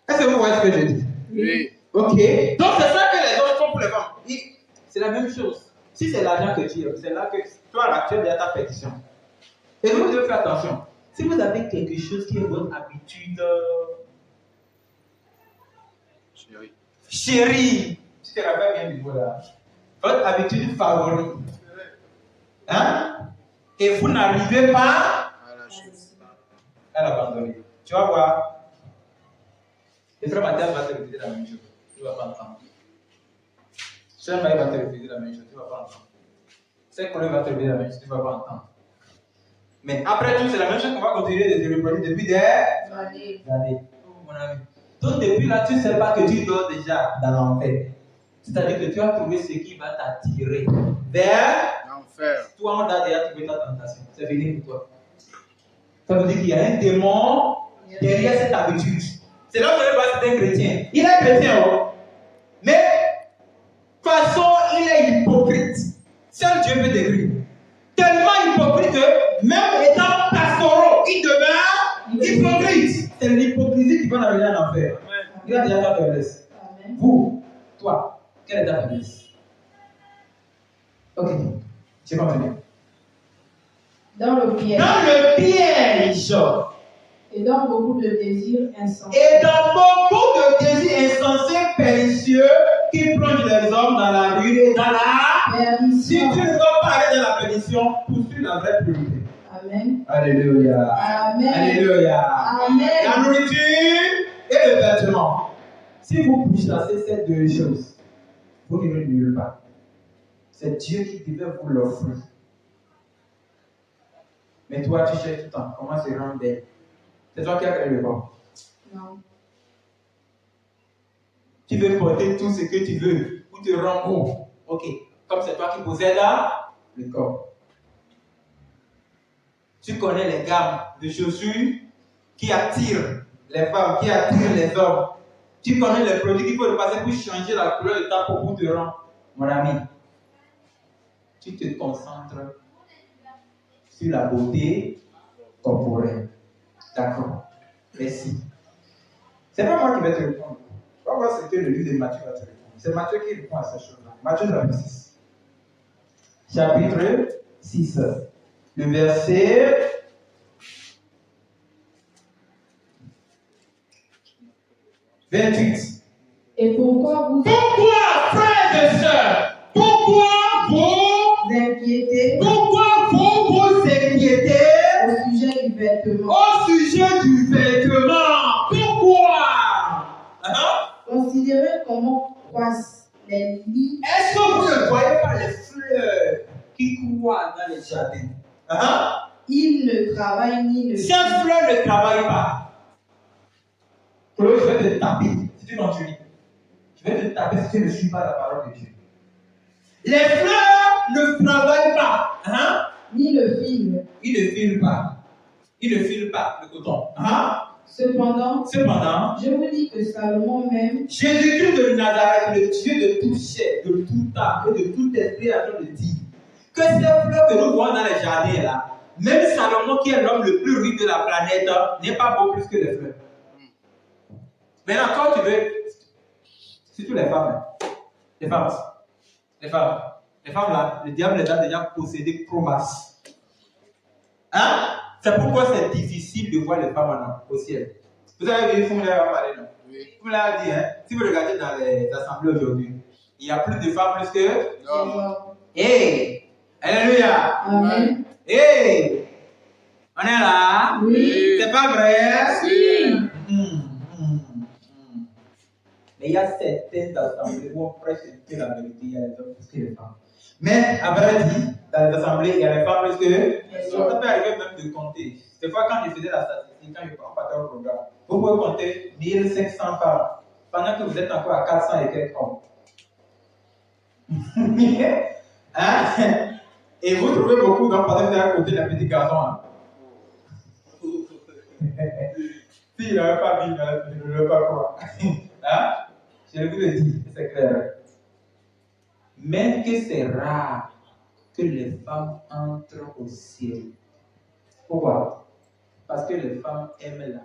Est-ce que vous voyez ce que je dis? Oui. Ok. Donc c'est ça que les hommes font pour les femmes. C'est la même chose. Si c'est l'argent que tu as, c'est là que toi, là, tu as déjà ta pétition. Et nous devons faire attention. Si vous avez quelque chose qui est votre habitude, chérie, tu te rappelles bien du mot là, votre habitude favorite, hein? Et vous n'arrivez pas à l'abandonner. Tu vas voir. Le frère Mathias va te répéter la même chose. Tu ne vas pas entendre. Sœur Maï va te répéter la même chose. Tu ne vas pas entendre. Sœur Colin va te répéter la même chose. Tu ne vas pas entendre. Mais après tout, c'est la même chose qu'on va continuer de te reproduire depuis des années. Oh, mon ami. Donc depuis là, tu ne sais pas que tu dors déjà dans l'enfer. C'est-à-dire que tu as trouvé ce qui va t'attirer vers l'enfer. Toi, on a déjà trouvé ta tentation. C'est fini pour toi. Ça veut dire qu'il y a un démon derrière cette habitude. C'est là que le c'est un chrétien. Il est chrétien, oh. Mais, de toute façon, il est hypocrite. Seul Dieu peut décrire. Tellement hypocrite que, même étant pastoraux, il demeure hypocrite. C'est l'hypocrisie qui va l'amener à l'enfer. Il a déjà ta faiblesse. Amen. Vous, toi, quelle est ta faiblesse? Ok, je vais venir. Dans le piège. Dans le piège. Et dans beaucoup de désirs insensés. Et dans beaucoup de désirs insensés, pernicieux, qui plongent les hommes dans la ruine et dans la perdition. Si tu ne veux pas aller dans la perdition, poursuis la vraie priorité. Amen. Alléluia. Amen. Alléluia. Amen. La nourriture et le vêtement. Si vous chassez ces deux choses, vous n'irez nulle part. C'est Dieu qui devait vous l'offrir. Mais toi, tu cherches tout le temps comment se rendre belle. C'est toi qui as créé le corps. Non. Tu veux porter tout ce que tu veux pour te rendre beau. Ok. Comme c'est toi qui possèdes le corps. Tu connais les gammes de chaussures qui attirent les femmes, qui attirent les hommes. Tu connais les produits qu'il faut passer pour changer la couleur de ta peau pour te rendre. Mon ami, tu te concentres sur la beauté corporelle. D'accord. Merci. C'est pas moi qui vais te répondre. On va voir ce que le livre de Matthieu va te répondre. C'est Matthieu qui répond à ces choses-là. Matthieu chapitre 6. Chapitre 6. Le verset 28. Et pourquoi vous frères et sœurs, pourquoi vous inquiétez au sujet du vêtement? Pourquoi? Considérez comment croissent les lits. Est-ce que vous ne voyez pas les fleurs qui croissent dans les jardins? Ils ne travaillent ni ne Ces fleurs ne travaillent pas. Chloé, je vais te taper si tu continues. Je vais te taper si tu ne suis pas la parole de Dieu. Les fleurs ne travaillent pas. Ni ne filent. Ils ne filent pas. Ils ne filent pas le coton. Cependant, je vous dis que Salomon même, Jésus-Christ de Nazareth, le Dieu de toute chair, de toute âme et de tout esprit, a train de dire que ces fleurs que nous voyons dans les jardins là, même Salomon qui est l'homme le plus riche de la planète, n'est pas beau plus que les fleurs. Maintenant, quand tu veux, surtout les femmes là, le diable les a déjà possédés chromas. C'est pourquoi c'est difficile de voir les femmes au ciel. Vous avez vu, vous l'avez parlé, non? Oui. Vous l'avez dit, si vous regardez dans les assemblées aujourd'hui, il y a plus de femmes plus que non. Hey! Alléluia! Amen. Hey! On est là? Oui. C'est pas vrai? Si. Mais il y a certaines assemblées où on prêche que la vérité, il y a les hommes plus que les femmes. Mais, à vrai dire, dans les assemblées, il y a les femmes plus que les hommes. Ça peut arriver même de compter. Des fois, quand je faisais la statistique, quand je partais au programme, vous pouvez compter 1500 femmes, pendant que vous êtes encore à 400 et quelques hommes. Et vous trouvez beaucoup d'hommes parce que vous avez compté les petits garçons. S'il n'avait pas vu, je ne veux pas croire. Je vous le dis, c'est clair. Même que c'est rare que les femmes entrent au ciel. Pourquoi? Parce que les femmes aiment la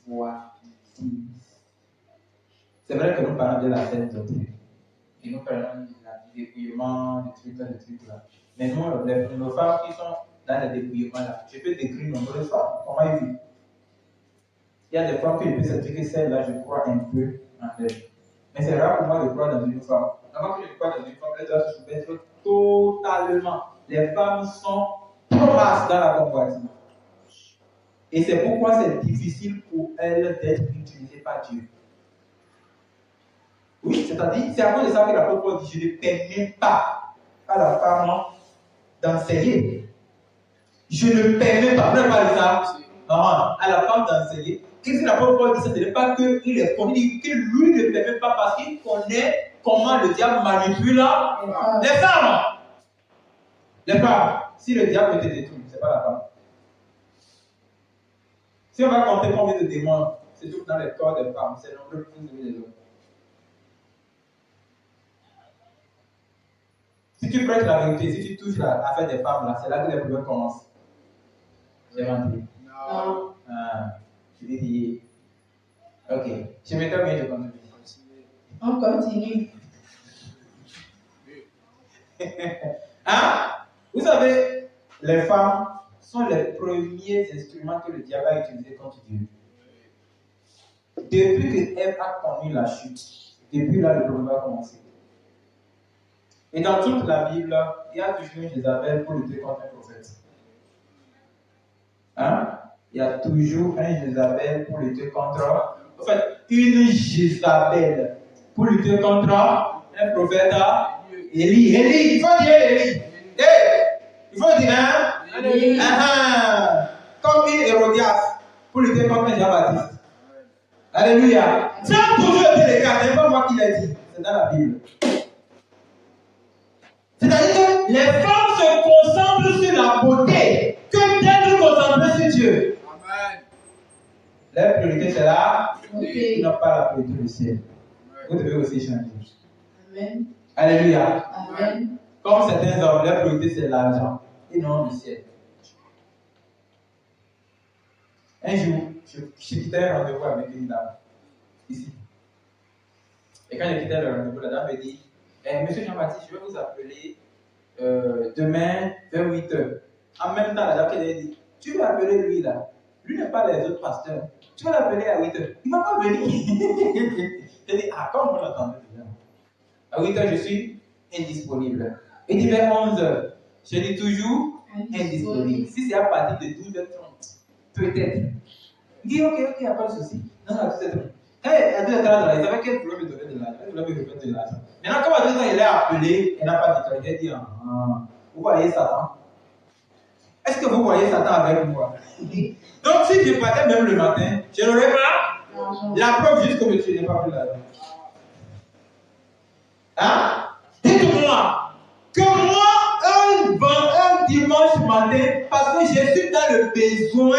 convoitise. C'est vrai que nous parlons de la scène doctrine. Et nous parlons du dépouillement, des trucs là. Mais nous, nos femmes qui sont dans les débrouillements là. Je peux décrire nombreuses femmes, comment ils vivent. Il y a des femmes que je peux sentir que celle-là, je crois un peu en elle. Mais c'est rare pour moi de croire dans une femme. Avant que je crois dans une femme, elle doit se soumettre totalement. Les femmes sont probables dans la convoitise. Et c'est pourquoi c'est difficile pour elles d'être utilisées par Dieu. Oui, c'est-à-dire, c'est à cause de ça que l'apôtre Paul dit, je ne permets pas à la femme d'enseigner. Je ne permets pas, vous n'avez pas dit ça, à la femme d'enseigner. Qu'est-ce que l'apôtre Paul dit ça? Ce n'est pas qu'il est connu, que lui ne permet pas parce qu'il connaît comment le diable manipule les femmes. Les femmes. Si le diable te détruit, ce n'est pas la femme. Si on va compter combien de démons, c'est tout dans les corps des femmes, c'est nombreux plus que les hommes. Si tu prêches la vérité, si tu touches l'affaire des femmes, là, c'est là que les problèmes commencent. J'ai menti. Non. Je vais dire. Ok. Je m'étais bien, je continue. On continue. Hein? Vous savez, les femmes sont les premiers instruments que le diable a utilisés contre Dieu. Depuis que Ève a connu la chute, depuis là, le problème a commencé. Et dans toute la Bible, il y a toujours une Jézabel pour lutter contre un prophète. Hein? Il y a toujours un Jézabel pour lutter contre. En fait, une Jézabel pour lutter contre un prophète. Élie, il faut dire Élie. Il faut dire, hein? Comme une Hérodias pour lutter contre Jean-Baptiste. Alléluia. Ça a toujours été le cas, ce n'est pas moi qui l'ai dit, c'est dans la Bible. C'est-à-dire que les femmes se concentrent sur la beauté que d'être concentrées sur Dieu. Amen. La priorité c'est là, Okay. ils n'ont pas la priorité du ciel. Vous devez aussi changer. Amen. Alléluia. Amen. Comme certains hommes, leur priorité c'est l'argent et non le ciel. Un jour, je quittais un rendez-vous avec une dame, ici. Et quand je quittais le rendez-vous, la dame me dit, Monsieur Jean-Baptiste, je vais vous appeler demain vers 8h. En même temps, la dame qui a dit, tu vas appeler lui là. Lui n'est pas les autres pasteurs. Tu vas l'appeler à 8h. Il ne va pas venir. Je dis, comme vous l'entendez déjà. À 8h, je suis indisponible. Il dit vers 11h. Je dis toujours indisponible. Si c'est à partir de 12h30, peut-être. Il dit, ok, il n'y a pas de souci. Non, c'est tout. À 2h30, il savait qu'elle voulait me donner de l'argent. Elle voulait me donner de l'argent. Maintenant, comme à 2h, il est appelé, elle n'a pas dit, elle dit, vous voyez Satan? Est-ce que vous voyez Satan avec moi? Donc, si je partais même le matin, je n'aurais pas la preuve juste que je n'ai pas pris l'argent. Hein? Dites-moi que moi, un dimanche matin, parce que je suis dans le besoin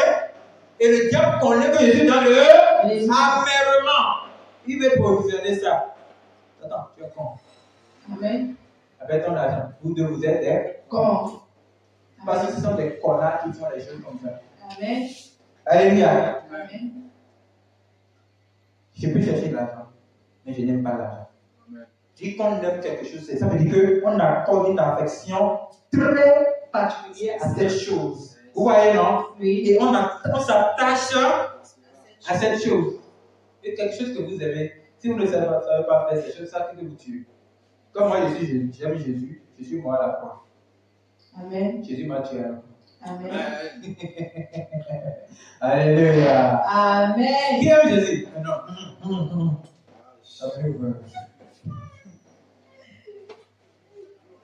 et le diable connaît que je suis dans le amèrement, il veut provisionner ça. Attends, tu es con. Amen. Avec ton argent, vous deux vous êtes des cons. Parce que ce sont des connards qui font les choses comme ça. Amen. Alléluia. Amen. Je peux chercher l'argent, mais je n'aime pas l'argent. Dire qu'on aime quelque chose, ça veut dire qu'on accorde une affection très particulière à cette chose. Vous voyez, non? Oui. Et on s'attache à cette chose. Et quelque chose que vous aimez, si vous ne savez pas faire cette chose, ça fait que vous tuez. Comme moi, j'aime Jésus, je suis mort à la croix. Amen. Jésus m'a tué à la croix. Amen. Alléluia. Amen. Qui aime Jésus? Non.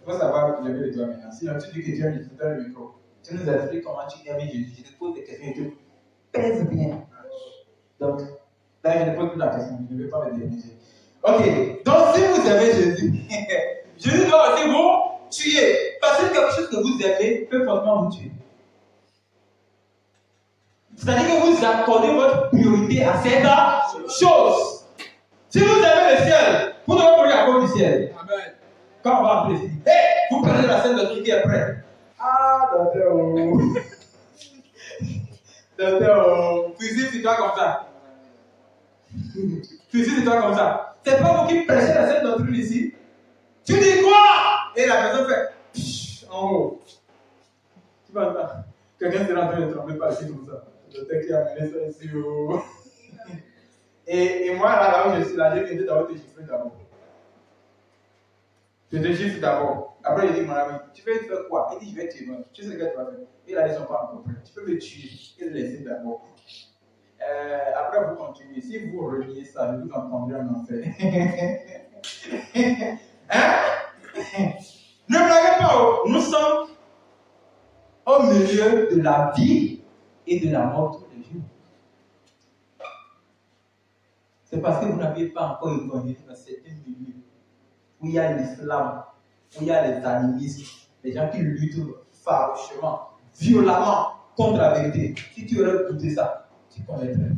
Il faut savoir lever le doigt maintenant. Sinon, tu dis que tu aimes Jésus dans le micro. Tu nous expliques comment tu aimes Jésus. Je te pose des questions et tu pèses bien. Donc, là, je ne pose plus la question. Je ne vais pas me déranger. Ok. Donc, si vous aimez Jésus, Jésus doit aussi vous tuer. Parce que quelque chose que vous aimez peut forcément vous tuer. C'est-à-dire que vous accordez votre priorité à cette chose. Si vous aimez le ciel, vous devez mourir à cause du ciel. Amen. Quand on va appeler ici, vous prenez la scène de truc qui est prêt. Docteur. Docteur, fusil sur toi comme ça. Fusil sur toi comme ça. C'est pas vous qui prêchez la scène de truc ici. Tu dis quoi? Et la personne fait en haut. Tu vas entendre. Quelqu'un sera en train de trembler par ici comme ça. Le texte qui a amené ça ici. Oh. Et moi, là où je suis là, j'ai viens d'abord te chiffrer d'abord. Je te chiffre d'abord. Après, je dis, mon ami, tu veux faire quoi? Il dit, je vais te tuer. Tu sais ce que tu vas faire? Et là, ils ne sont pas encore prêts. Tu peux me tuer et le laisser d'abord. Après, vous continuez. Si vous reliez ça, vous entendrez en enfer. Hein? Ne blaguez pas. Oh. Nous sommes au milieu de la vie et de la mort tous les jours. C'est parce que vous n'avez pas encore évolué dans certains milieux où il y a l'islam, où il y a les animistes, les gens qui luttent farouchement, violemment contre la vérité. Si tu aurais écouté ça, tu connaîtrais.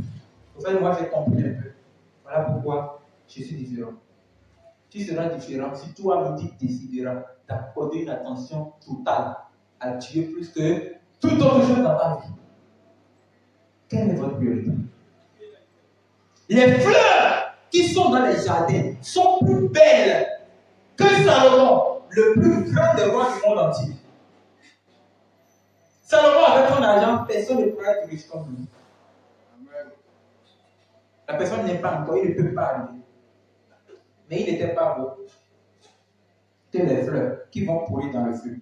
En fait, moi j'ai compris un peu. Voilà pourquoi je suis différent. Tu seras différent si toi-même tu décideras d'accorder une attention totale à Dieu plus que tout autre chose dans ta vie. Quelle est votre priorité? Les fleurs qui sont dans les jardins sont plus belles que Salomon, le plus grand des rois du monde entier. Salomon, avec son argent, personne ne pourra être riche comme lui. La personne n'est pas encore, il ne peut pas arriver. Mais il n'était pas beau que les fleurs qui vont pourrir dans le feu.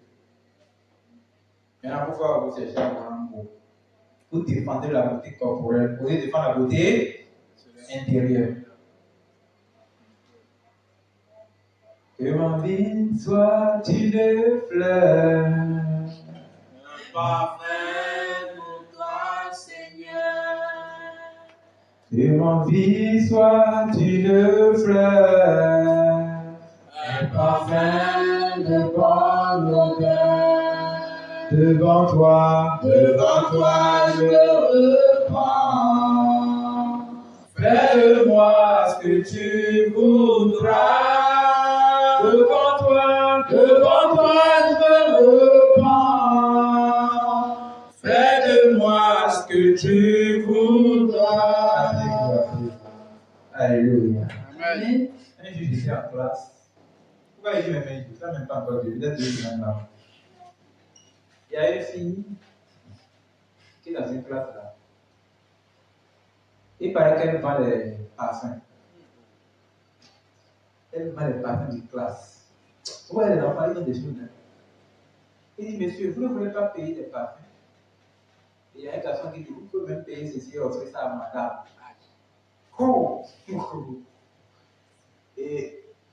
Maintenant, pourquoi vous cherchez à avoir un beau? Vous défendez la beauté corporelle, vous devez défendre la beauté intérieure. Que ma vie soit une fleur. Un parfum pour toi, Seigneur. Que ma vie soit une fleur. Un parfum de bonne odeur. Devant toi je me reprends. Fais de moi ce que tu voudras. Devant toi je me reprends. Fais de moi ce que tu voudras. Alléluia. Amen. Un jour, j'étais en classe. Pourquoi il dit même un jour? Ça même pas encore Dieu. Peut-être 2 semaines là. Il y a une fille qui est dans une classe là. Il paraît qu'elle vend les parfums. Elle vend les parfums de classe. Pourquoi les enfants, ils ont des choses là? Il dit, monsieur, vous ne voulez pas payer des parfums? Et il y a un garçon qui dit, vous pouvez même payer ceci et offrir ça à madame. Oh!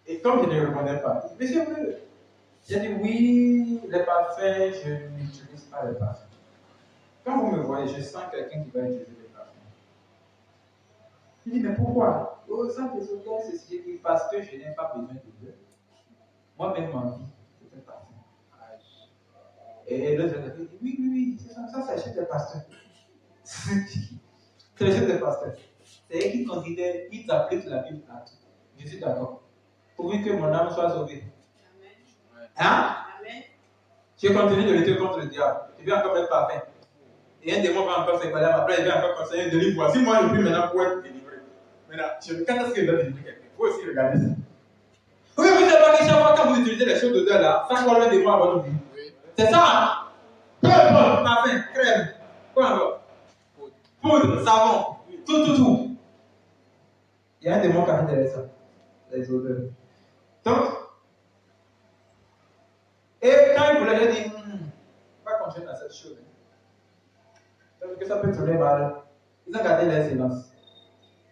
Et comme je ne répondais pas, il dit, monsieur, vous voulez? J'ai dit, oui, les parfums, je n'utilise pas les parfums. Quand vous me voyez, je sens quelqu'un qui va utiliser les parfums. Il dit, mais pourquoi? Oh, ça, les odeurs, c'est ce qui dit, parce que je n'ai pas besoin d'odeur. Moi-même, ma vie, c'est un parfum. Et l'autre, il dit, oui, c'est ça, c'est chez les pasteurs. C'est chez les pasteurs. C'est eux qui considèrent, ils appliquent la Bible à tout. Je suis d'accord. Pourvu que mon âme soit sauvée. Hein? Amen. Je continue de lutter contre le diable. Je vais encore mettre parfum. Et un démon va encore se coller. Après, il va encore conseiller de lui. Voici, moi, je puis maintenant pour être délivré. Maintenant, quand est-ce qu'il va délivrer quelqu'un? Il faut aussi regarder ça. Oui, vous savez pas que chaque fois quand vous utilisez les choses d'odeur là, ça colle un démon à votre vie. C'est ça, hein? Peu importe, parfum, crème, quoi encore? Poudre, savon, tout. Il y a un démon qui a fait derrière ça. Les odeurs. Donc, et quand il voulait, j'ai dit, pas continuer dans cette chose. Parce que ça peut tourner mal. Ils ont gardé leur silence.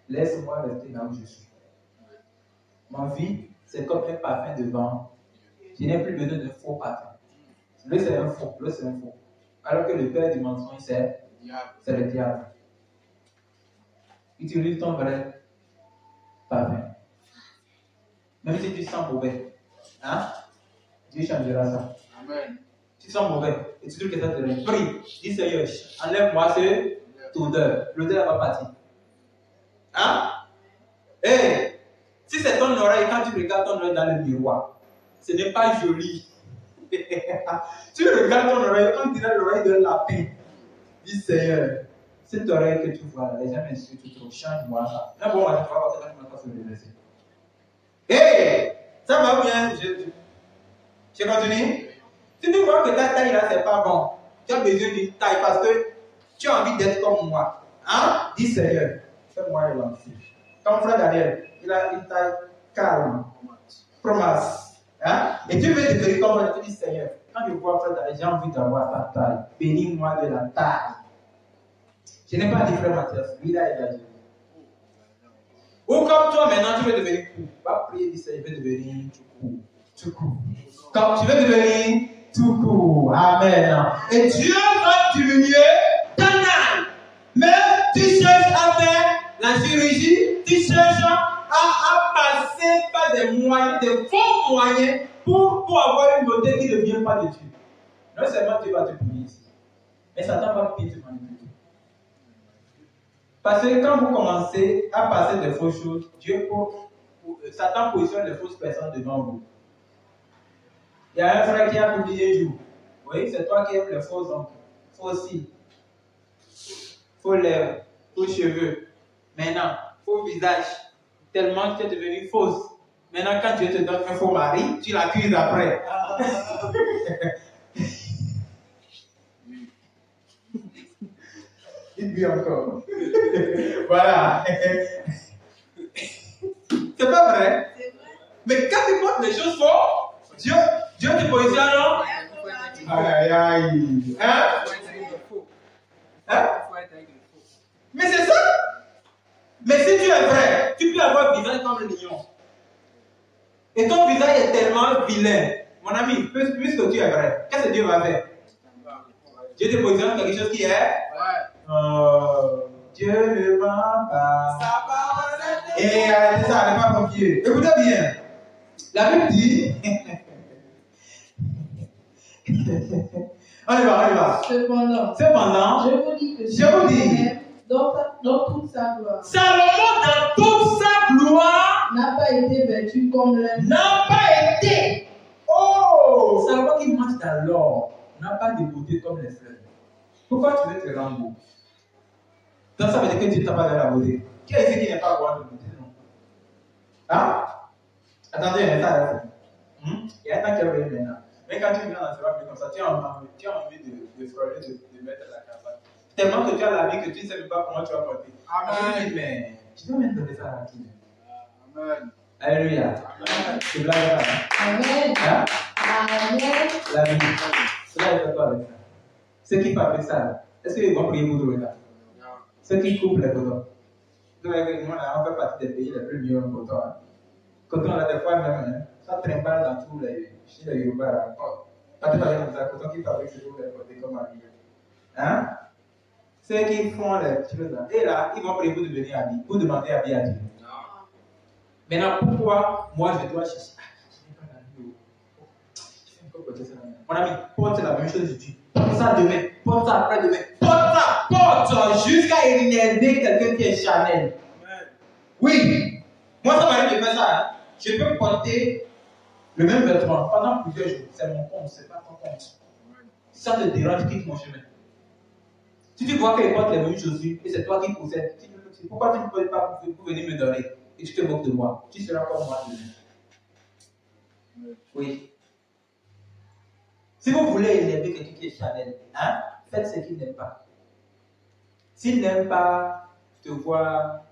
Laisse-moi rester là où je suis. Ma vie, c'est comme un parfum de vent. Je n'ai plus besoin de faux parfum. Lui, c'est un faux. Lui, c'est un faux. Alors que le père du mensonge, c'est le diable. Utilise ton vrai parfum. Même si tu sens mauvais. Hein? Dieu changera ça. Amen. Tu sens mauvais et tu trouves que ça te rend. Prie. Dis Seigneur, enlève-moi cette odeur. L'odeur va partir. Hein? Hey, si c'est ton oreille, quand tu regardes ton oreille dans le miroir, ce n'est pas joli. Tu regardes ton oreille, on dirait l'oreille d'un lapin. Dis Seigneur, cette oreille que tu vois, les gens m'insultent trop, change-moi ça. Là, bon, on va voir ça, tu vas se redresser. Hey, ça va bien, je continue. Si tu vois que ta taille là, c'est pas bon, Tu as besoin d'une taille parce que tu as envie d'être comme moi. Hein? Dis Seigneur, fais-moi élancer. Comme frère Daniel, il a une taille calme. Promesse. Hein? Et tu veux devenir comme frère, tu dis Seigneur, quand je vois frère Daniel, j'ai envie d'avoir ta taille. Bénis-moi de la taille. Je n'ai pas dit frère Mathias, lui là il a dit. Ou comme toi maintenant, tu veux devenir court. Va prier, dis Seigneur, je veux devenir tout court. Comme tu veux devenir tout court. Amen. Et Dieu va diminuer ta taille. Mais tu cherches à faire la chirurgie, tu cherches à passer par des moyens, des faux moyens pour avoir une beauté qui ne vient pas de Dieu. Non seulement Dieu va te punir ici, mais Satan va pire te manipuler. Parce que quand vous commencez à passer des fausses choses, Satan positionne les fausses personnes devant vous. Il y a un frère qui a publié un jour. Oui, c'est toi qui aimes les faux ongles, faux cils, faux lèvres, faux cheveux. Maintenant, faux visage. Tellement que tu es devenue fausse. Maintenant, quand Dieu te donne un faux mari, tu l'accuses après. Dites-lui encore. Voilà. C'est pas vrai? Mais quand tu portes les choses fortes, Dieu te positionne. Aïe, aïe. Hein? Hein? Mais c'est ça. Mais si tu es vrai, tu peux avoir un visage comme un lion. Et ton visage est tellement vilain. Mon ami, puisque tu es vrai, qu'est-ce que Dieu va faire? Dieu te positionne quelque chose qui est. Dieu ne ment pas. Et arrêtez ça, n'est pas confié. Écoutez bien. La Bible dit. On y va. Cependant, je vous dis que dans toute sa gloire. Salomon, dans toute sa gloire, n'a pas été vêtu comme l'un. N'a pas été. Oh! Salomon qui marche dans l'or n'a pas de beauté comme les fleurs. Pourquoi tu veux te rendre beau? Donc ça veut dire que Dieu ne t'a pas donné la beauté. Qui est ici qui n'est pas roi de beauté, non? Hein? Attendez, il y a un temps. Il y a un temps qui est revenu maintenant. Mais quand tu viens dans ce roi comme ça, tu as envie de frôler, de mettre la cravate. Tellement que tu as la vie que tu ne sais même pas comment tu vas porter. Amen. Mais tu dois même donner ça à qui? Amen. Alléluia. C'est blague là. Amen. Hein? Amen. La vie. Cela est quoi avec ça? Ceux qui fabriquent ça, là, est-ce qu'ils vont prier pour tout le temps? Ceux qui coupent les cotons. Nous, on fait partie des pays les plus mieux en coton. Hein. Coton, là, des fois même, ça trimballe dans tous les. Chez les Yoruba, là. Quand tu parles comme ça, coton qui fabrique, c'est pour les côtés comme habillé. Hein? Ceux qui font les choses là. Et là, ils vont prier pour devenir habillé, pour demander habillé à Dieu. Maintenant, pourquoi moi je dois chercher? Je n'ai pas d'habillé. Je fais encore porter ça. Mon ami, porte la même chose de Dieu. Porte ça demain, porte ça après-demain. Porte jusqu'à énerver quelqu'un qui est charnel. Oui, moi ça m'arrive de faire ça. Hein. Je peux porter le même vêtement pendant plusieurs jours. C'est mon compte, c'est pas ton compte. Si ça te dérange, quitte mon chemin. Si tu vois qu'elle porte les mêmes chaussures et c'est toi qui possèdes, pourquoi tu ne peux pas venir me donner et tu te moques de moi? Tu seras comme moi demain. Oui. Si vous voulez élever quelqu'un qui est charnel, hein, faites ce qu'il n'aime pas. S'il n'aime pas te voir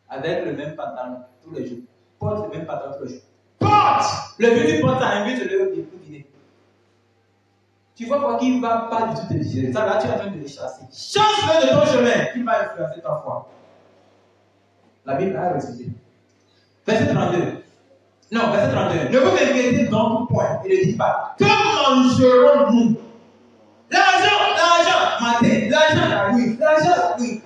avec le même pantalon tous les jours, porte le même pantalon tous les jours. Porte! Le but du porte, ça invite le dîner. Tu vois quoi qu'il ne va pas du tout te digérer. Ça là, tu es en train de le chasser. Chasse-le de ton chemin, il va influencer ta foi. La Bible a récité. Verset 32. Non, verset 31. Ne vous inquiétez dans tout point. Il ne dit pas. Que mangerons-nous? L'argent, matin, l'argent, oui,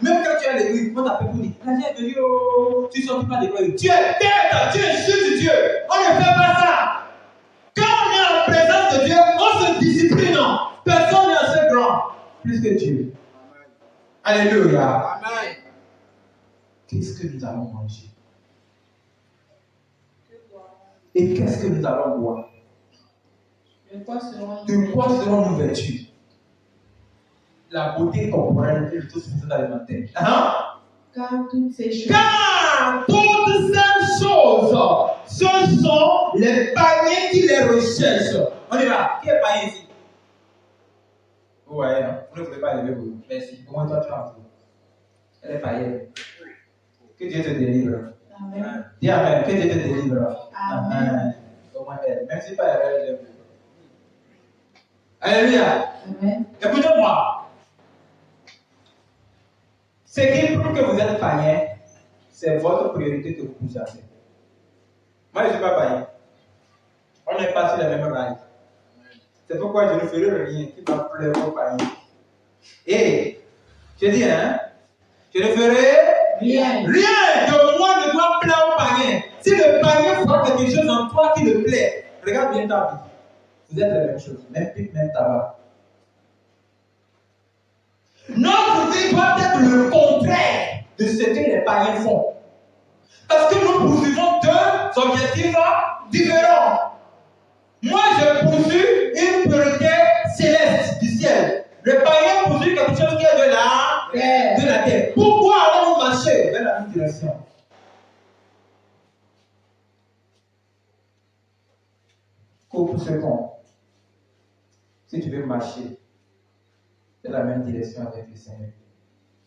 même quand tu as les oui, on t'appelle pour dire, l'argent est venu, oh, tu ne sortis pas des gloires. Dieu est tête, Dieu est juste de Dieu, on ne fait pas ça. Quand on est en présence de Dieu, on se discipline, personne n'est assez grand, plus que Dieu. Amen. Alléluia. Amen. Qu'est-ce que nous allons manger? Et qu'est-ce que nous allons boire? De quoi serons-nous vêtus? La beauté corporelle et le tout suffisant alimentaire. Car toutes ces choses, ce sont les païens qui les recherchent. On y va. Qui est païen ici? Vous voyez, non? Vous ne pouvez pas lever vous. Merci. Au moins toi, tu as un peu. Elle est païenne. Que Dieu te délivre. Amen. Dis Amen. Que Dieu te délivre. Amen. Au moins elle. Même si pas elle lève. Alléluia. Amen. Écoutez-moi. Ce qui prouve que vous êtes païen, c'est votre priorité que vous avez. Moi, je ne suis pas païen. On n'est pas sur la même rail. C'est pourquoi je ne ferai rien qui va plaire aux païens. Et, je dis, hein, je ne ferai Rien. rien de moi ne doit plaire aux païens. Si le païen voit quelque chose en toi qui le plaît, regarde bien ta vie. Vous êtes la même chose, même pipe, même tabac. Notre vie doit être le contraire de ce que les païens font. Parce que nous poursuivons deux objectifs différents. Moi, je poursuis une priorité céleste du ciel. Le païen poursuit quelque chose qui est de la terre. Pourquoi allons-nous marcher vers la même direction? Coupe ce pont. Si tu veux marcher vers la même direction avec le Seigneur,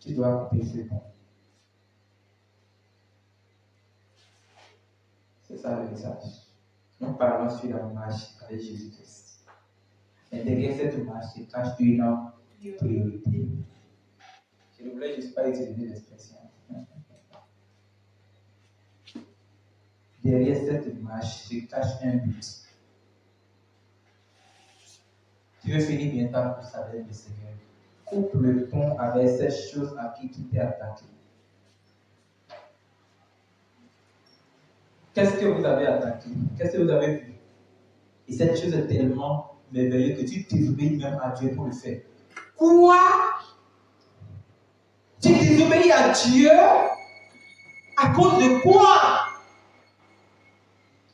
tu dois couper ce pont. C'est ça le message. Nous parlons sur la marche avec Jésus-Christ. Mais derrière cette marche se cache une priorité. Je ne voulais juste pas utiliser l'expression. Derrière cette marche se cache un but. Tu veux finir bien ta course avec le Seigneur. Coupe le pont avec ces choses à qui tu t'es attaqué. Qu'est-ce que vous avez attaqué? Qu'est-ce que vous avez vu? Et cette chose est tellement merveilleuse que tu désobéis même à Dieu pour le faire. Quoi? Tu désobéis à Dieu? À cause de quoi?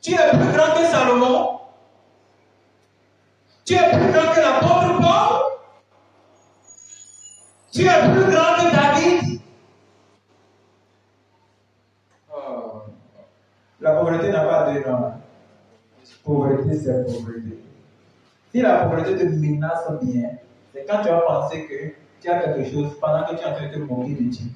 Tu es plus grand que Salomon? Tu es plus grand que l'apôtre Paul? Tu es plus grand que David? Oh. La pauvreté n'a pas de nom. Pauvreté, c'est pauvreté. Si la pauvreté te menace bien, c'est quand tu vas penser que tu as quelque chose pendant que tu es en train de te moquer de Dieu.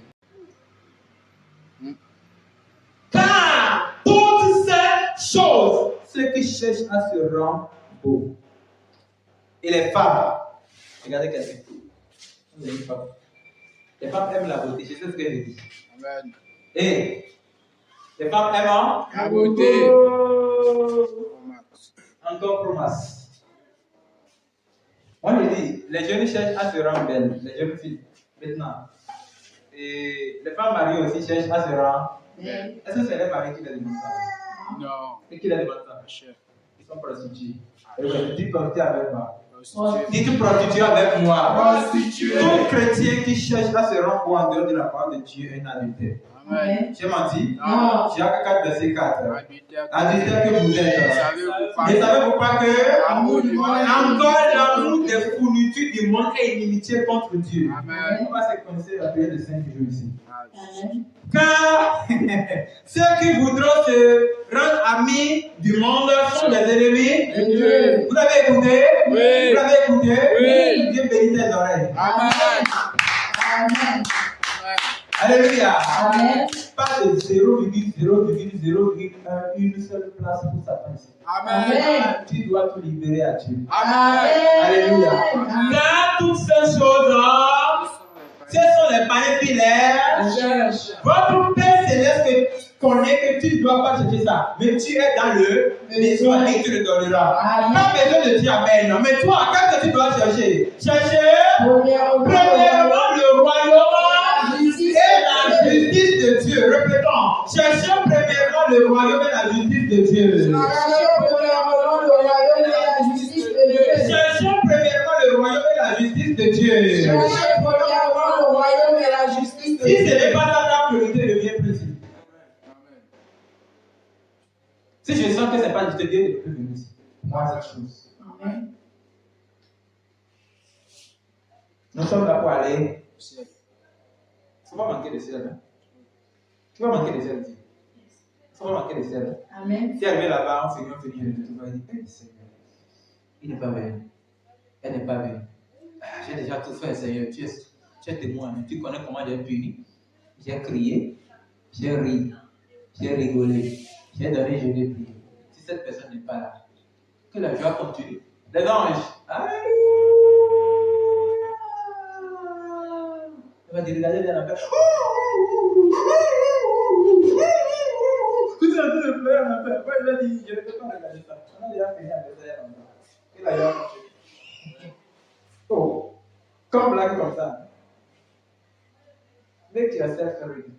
Car toutes ces choses, ceux qui cherchent à se rendre beaux. Et les femmes, regardez quelqu'un. Les femmes aiment la beauté, je sais ce que je dis. Amen. Et les femmes aiment La beauté. Encore promesse. Moi je dis, les jeunes cherchent à se rendre belles, les jeunes filles, maintenant. Et les femmes mariées aussi cherchent à se rendre belles. Est-ce que c'est les maris qui les demandent ça? Non. Et qui les demandent ça? Ils sont prostitués. Et je dis comme tu es avec moi. Prostituée. Dis-tu prostituée avec moi. Prostituée. Tout chrétien qui cherche à se rendre beau en dehors de la parole de Dieu est un adultère. Amen. J'ai menti? Non. Jacques 4, verset 4. Adultère. Adultère que vous êtes. Ne savez-vous pas que L'amour du monde. encore l'amour des fournitures du monde est inimitié contre Dieu? Amen. On va se connaître la prière de 5 jours ici. Amen. Car ceux qui voudront se rendre amis du monde sont des ennemis De Dieu. Vous l'avez écouté? Oui. Vous l'avez écouté? Oui. Dieu bénit tes oreilles. Amen. Amen. Alléluia. Amen. Pas de 0,0,0,1 une seule place pour Satan ici. Amen. Tu dois tout libérer à Dieu. Amen. Alléluia. Amen. Car toutes ces choses-là, ce sont les païens qui les Cherche. Votre Père Céleste connaît que tu ne dois pas chercher ça. Mais tu es dans le besoin et tu le donneras. Amen. Pas besoin de dire Amen. Mais toi, qu'est-ce que tu dois chercher? Chercher Premièrement, le royaume la justice et la justice de Dieu. Répétons. Cherchons premièrement le royaume et la justice de Dieu. Cherchons premièrement le royaume et la justice de Dieu. Cherchons premièrement le royaume et la justice de Dieu. Cherchez premièrement le royaume et la justice de Si ce Dieu. n'est pas ça, ta priorité devient plus. Si je sens que ce n'est pas juste Dieu, ne peut plus venir ici. Moi, cette chose. Amen. Nous sommes là pour aller au ciel. Il ne faut pas manquer de ciel. Hein? Tu vas manquer de ciel. Il ne faut pas manquer de ciel. Amen. Si arrivé là-bas, on finit, tu vas dire, Seigneur, il n'est pas venu. Elle n'est pas venue. j'ai déjà tout fait, Seigneur. Tu es témoin. Tu connais comment j'ai puni. J'ai crié, j'ai ri, j'ai rigolé, j'ai donné, je l'ai prié. Si cette personne n'est pas là, que la joie continue. Les anges, alléluia. Il va dire, regardez bien la paix. Tout est en train de pleurer en paix. Moi, il a dit, je ne peux pas regarder ça. On a déjà fini avec ça. Et la joie continue. Oh, comme blague comme ça. Make yourself ready.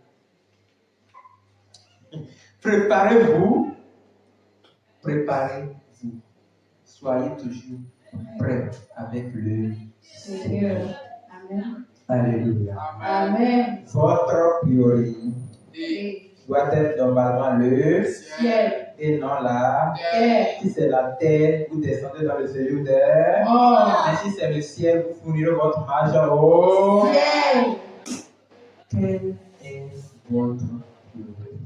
Préparez-vous. Préparez-vous. Soyez toujours prêts avec le Seigneur. Amen. Alléluia. Amen. Votre priorité doit être normalement le Ciel. et non la Terre. Si c'est la terre, vous descendez dans le séjour des Oh. Et si c'est le ciel, vous fournirez votre argent au Ciel. Quelle est votre priorité?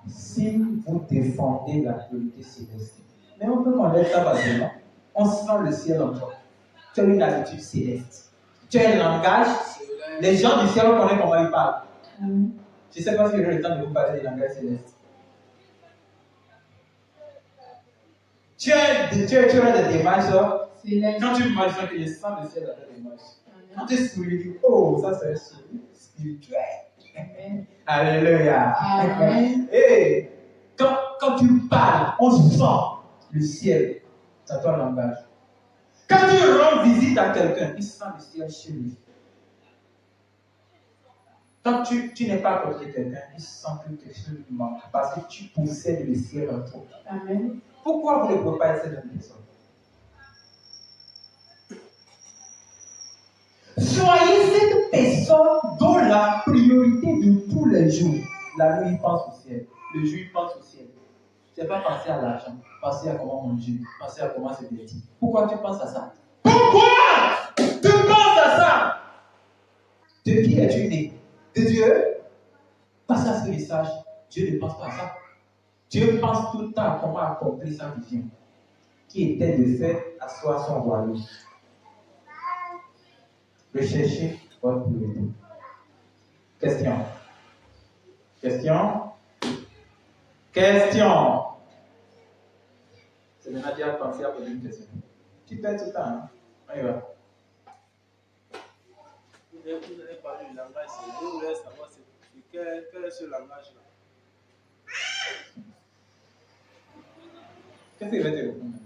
Si vous défendez la priorité céleste, mais on peut connaître ça facilement. On sent le ciel en toi. Tu as une attitude céleste. Tu as un langage. Les gens du ciel connaissent comment ils parlent. Je ne sais pas si j'aurai le temps de vous parler du langage céleste. Tu as des démarches. Quand tu marches, que je sens le ciel dans ta démarche. Quand tu souris, tu dis, oh, ça c'est un sourire spirituel. Amen. Alléluia. Amen. Et quand tu parles, on sent le ciel dans ton langage. Quand tu rends visite à quelqu'un, il sent le ciel chez lui. Quand tu n'es pas à côté de quelqu'un, il sent que quelque chose lui manque parce que tu possèdes le ciel en toi. Amen. Pourquoi vous ne pouvez pas être cette personne? Soyez cette personne dont la priorité de tous les jours, la nuit il pense au ciel, le jour il pense au ciel. Tu n'es pas pensé à l'argent, penser à comment manger, penser à comment se vêtir. Pourquoi tu penses à ça? Pourquoi tu penses à ça? De qui es-tu né? De Dieu? Parce à ce message, Dieu ne pense pas à ça. Dieu pense tout le temps à comment accomplir sa vision, qui était de faire asseoir son royaume. Recherchez votre priorité. Question. C'est maintenant tu as pensé à poser une question. Tu perds tout le temps. Hein? On y va. Vous avez parlé du langage, je voulais savoir quel est ce langage-là. Qu'est-ce qu'il va te répondre maintenant?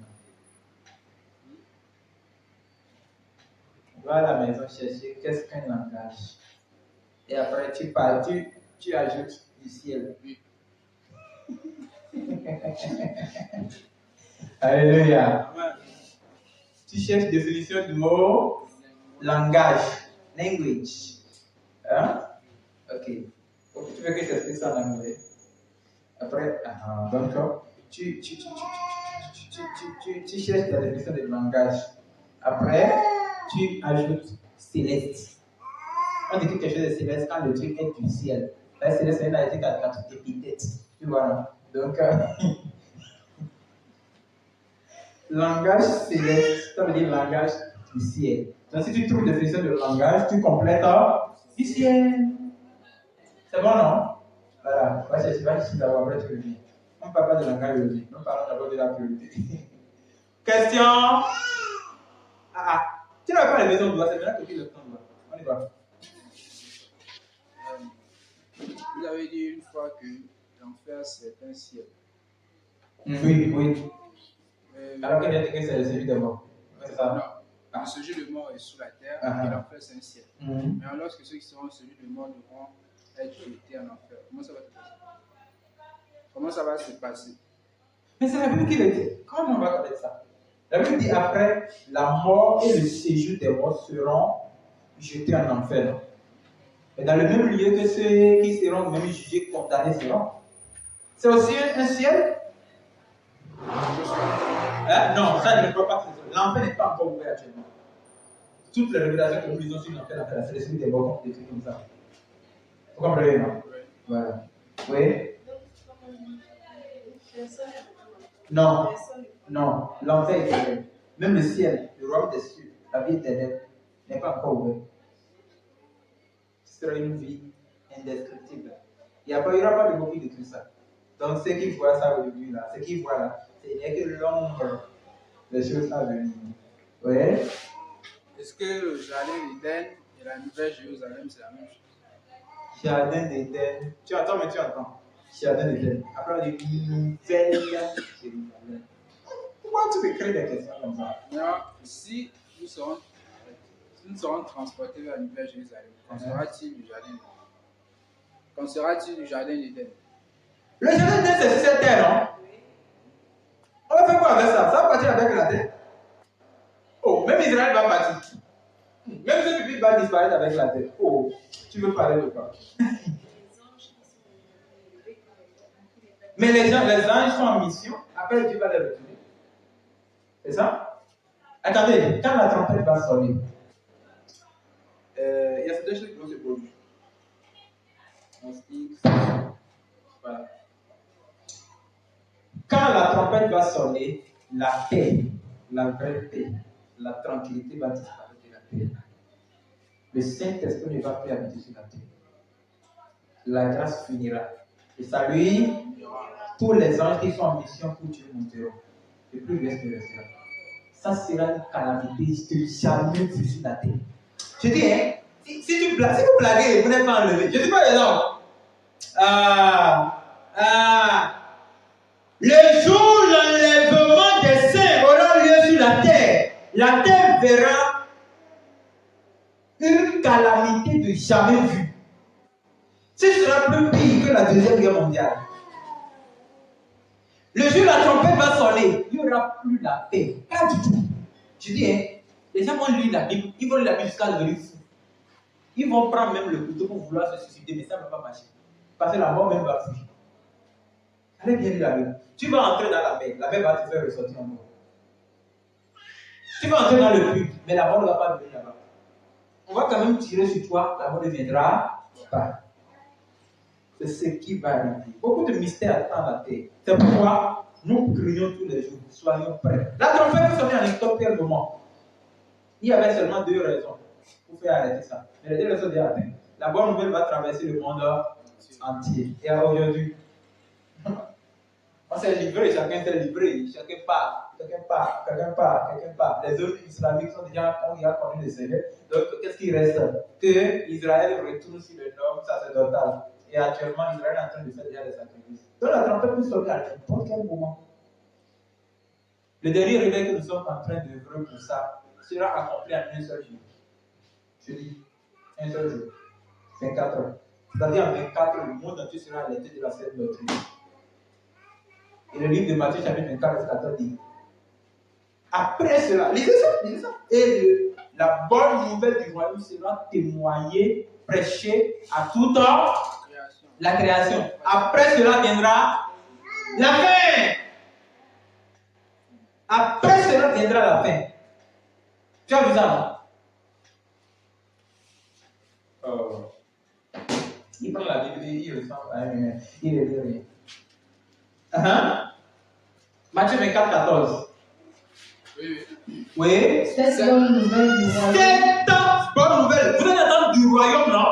Va à la maison chercher qu'est-ce qu'un langage. Et après tu pars, tu ajoutes du ciel. Alléluia. Amen. Tu cherches définition du mot langage. Language. Hein? Ok. Donc, tu veux que je t'explique ça en anglais? Après, donc, tu cherches la définition du langage. Après, tu ajoutes céleste. On dit que quelque chose de céleste quand le truc est du ciel. La céleste, c'est une adjectif à toute épithète. Tu vois, non? Donc, langage céleste, ça veut dire langage du ciel. Donc, si tu trouves une définition de langage, tu complètes du ciel. C'est bon, non? Voilà. Va chercher d'abord, après tu reviens. On ne parle pas de langage aujourd'hui. Nous parlons d'abord de la priorité. Question? Tu n'as pas les maisons de doigts, c'est maintenant que tu le prends. On y va. Vous avez dit une fois que l'enfer c'est un ciel. Oui. Alors qu'il a dit que c'est celui de mort. C'est ça? Non. Le séjour de mort est sous la terre et l'enfer c'est un ciel. Mais alors lorsque ceux qui seront au séjour de mort devront être jetés en enfer, comment ça va se passer? Comment ça va se passer? Mais c'est la Bible qui le dit. Comment on va connaître ça? La Bible dit après, la mort et le séjour des morts seront jetés en enfer. Et dans le même lieu que ceux qui seront même jugés, condamnés seront. C'est aussi un ciel? Non, ça ne peut pas. L'enfer n'est pas encore ouvert actuellement. Toutes les révélations que nous lisons sur l'enfer, c'est l'esprit des morts, des trucs comme ça. Vous comprenez, non? Voilà. Oui? Non, l'enfer est ouvert. même le ciel, le royaume des cieux, la vie éternelle, n'est pas encore ouvert. Ce sera une vie indescriptible. Il n'y aura pas de copie de tout ça. Donc, ceux qui voient ça au début, là, ceux qui voient là, ce n'est que l'ombre des choses à venir. Oui. Est-ce que le jardin d'Éden et la nouvelle Jérusalem, c'est la même chose? Jardin d'Éden. Tu entends, mais tu entends. Jardin d'Éden. Après, on dit nouvelle Jérusalem. Pourquoi tu me crées des questions comme ça? Non, si nous serons transportés vers la nouvelle Jérusalem, qu'en sera-t-il du jardin d'Éden? Qu'en sera-t-il du jardin d'Éden? Le jardin d'Éden, c'est sur cette terre, non? On va faire quoi avec ça? Ça va partir avec la terre? Oh, même Israël va partir. Même ce public va disparaître avec la terre. Oh, tu veux parler de quoi? Mais les anges sont en mission. Après, Dieu va les retourner. C'est ça? Attendez, quand la trompette va sonner, il y a certaines choses qui vont se produire. Voilà. Quand la trompette va sonner, la paix, la vraie paix, la tranquillité va disparaître de la terre. Le Saint-Esprit ne va plus habiter sur la terre. La grâce finira. Et salut, tous les anges qui sont en mission pour Dieu monteront. Et plus le reste restera. Ça sera une calamité que jamais vue sur la terre. Je dis, hein, si vous blaguez, vous n'êtes pas enlevé. Je ne dis pas les hommes. Le jour où l'enlèvement des saints aura lieu sur la terre verra une calamité de jamais vue. Ce sera plus pire que la Deuxième Guerre mondiale. Le jour où la trompette va sonner, il n'y aura plus la paix. Pas du tout. Je dis, hein, les gens vont lire la Bible, ils vont lire la Bible jusqu'à devenir fou. Ils vont prendre même le couteau pour vouloir se suicider, mais ça ne va pas marcher. Parce que la mort même va fuir. Allez bien lire la Bible. Tu vas entrer dans la mer va te faire ressortir en mort. Tu vas entrer dans le puits, mais la mort ne va pas venir là-bas. On va quand même tirer sur toi, la mort ne viendra pas. C'est ce qui va arriver. Beaucoup de mystères attendent la terre. C'est pourquoi nous crions tous les jours. Soyons prêts. La trompette peut sonner à n'importe quel moment. Il y avait seulement 2 raisons pour faire arrêter ça. Mais les 2 raisons sont déjà atteintes. La bonne nouvelle va traverser le monde entier. Et aujourd'hui, on s'est livré, chacun s'est livré, chacun part. Les œuvres islamiques ont déjà connu les Seigneurs. Donc, qu'est-ce qui reste? Que Israël retourne sur le norme sacerdotal. Et actuellement, Israël est en train de faire déjà des sacrifices. Donc, la trompette peut sonner à n'importe quel moment. Le dernier réveil que nous sommes en train d'œuvrer pour ça sera accompli en un seul jour. Je dis, un seul jour. 24 heures. C'est-à-dire en 24 heures, le monde entier sera alerté de la sainte doctrine. Et le livre de Matthieu, chapitre 24, verset 14 dit, après cela, lisez ça. Et la bonne nouvelle du royaume sera témoignée, prêchée à toute la création. Après cela viendra la fin. Après cela viendra la fin. Tu as vu ça, non? Il prend la Bible, il ressemble, il est rien. Matthieu 24, 14. Oui. Cette bonne nouvelle du royaume. Cette bonne nouvelle. Vous êtes attendre du royaume, non?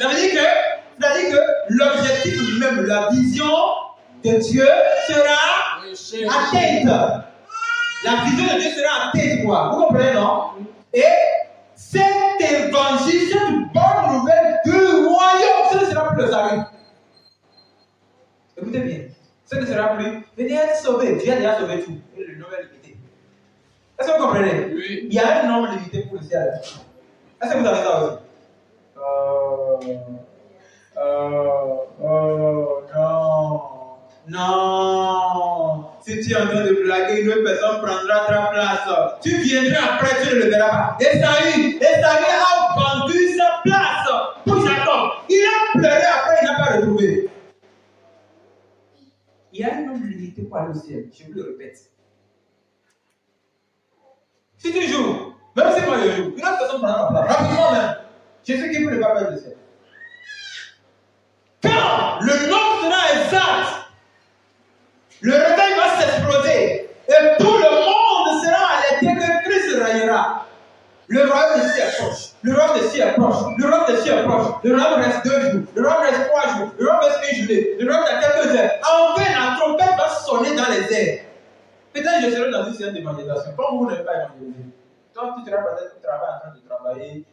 Ça veut dire que l'objectif même, la vision de Dieu sera atteinte. La vision de Dieu sera atteinte, quoi. Vous comprenez, non? Et cet évangile, cette bonne nouvelle du royaume, ce ne sera plus le salut. Écoutez bien. Ce ne sera plus. Venez être sauvé. Dieu a déjà sauvé tout. Et le nombre est limité. Est-ce que vous comprenez? Oui. Il y a un nombre limité pour le ciel. Est-ce que vous avez ça aussi? Non. Si tu es en train de blaguer, une autre personne prendra ta place. Tu viendras après, tu ne le verras pas. Esaü a vendu sa place pour Jacob. Il a pleuré après, il n'a pas retrouvé. Il y a un nombre limité pour aller au ciel. Je vous le répète. Si tu joues, même si moi je joue, une autre personne prendra ma place. Rapidement même. Jésus qui peut ne pas perdre le ciel. Quand le nombre sera exact, le réveil va s'exploser et tout le monde sera alerté que le royaume reste 2 jours, le royaume reste 3 jours, le royaume reste 1 journée, le royaume reste quelques heures. Enfin, la trompette va sonner dans les airs. Peut-être que je serai dans une séance d'évangélisation. Comme vous n'avez pas évangélisé, toi, tu seras peut-être au travail en train de travailler,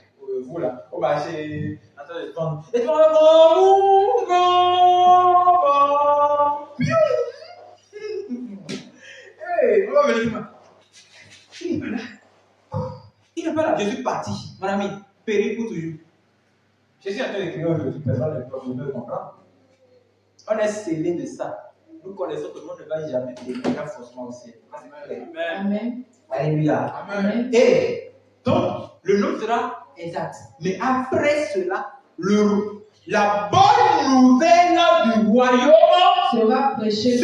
vous là, au marché, en train de vendre. Et tu vas hey, on va venir. Il n'est pas là. Il n'est pas là. Je suis parti, mon ami. Péri pour toujours. Je suis en train d'écrire aujourd'hui, personne ne peut comprendre. On est scellé de ça. Nous connaissons que le monde ne va jamais périr forcément au ciel. Amen. Alléluia. Amen. Et donc, le nom sera exact. Mais après cela, la bonne nouvelle du royaume Sera prêché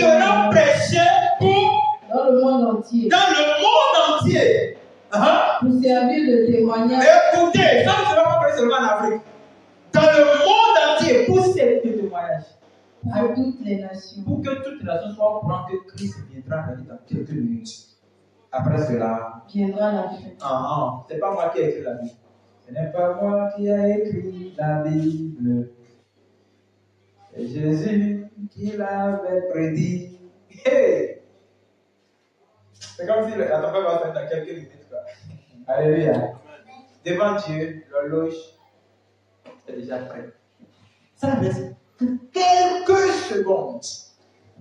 pour dans le monde entier. Dans le monde entier. Pour servir de témoignage. Écoutez, ça ne sera pas prêché seulement en Afrique. Dans le monde entier, pour servir de témoignage. À toutes les nations. Pour que toutes les nations soient au courant que Christ viendra dans quelques minutes. Après cela, viendra la fin. C'est pas moi qui ai écrit la Bible. Ce n'est pas moi qui ai écrit la Bible. C'est Jésus qui l'avait prédit. Hey! C'est comme si la tempête va faire dans quelques minutes. Alléluia. Devant Dieu, l'horloge est déjà prête. Ça reste quelques secondes.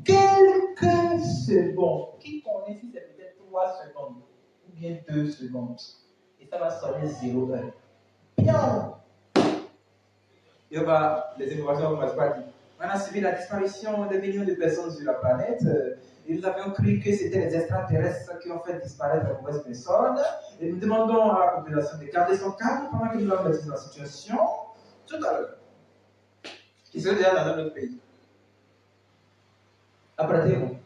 Quelques secondes. Qui connaît si c'est peut-être 3 secondes ou bien 2 secondes. Et ça va sonner 0 heure. Bien. Et les innovations vont se passer. On a suivi la disparition de millions de personnes sur la planète. Et nous avions cru que c'était les extraterrestres qui ont fait disparaître les mauvaises personnes. Et nous demandons à la population de garder son calme pendant que nous allons mettre dans la situation tout à l'heure. Qui serait déjà dans un autre pays. Apprêtez-vous.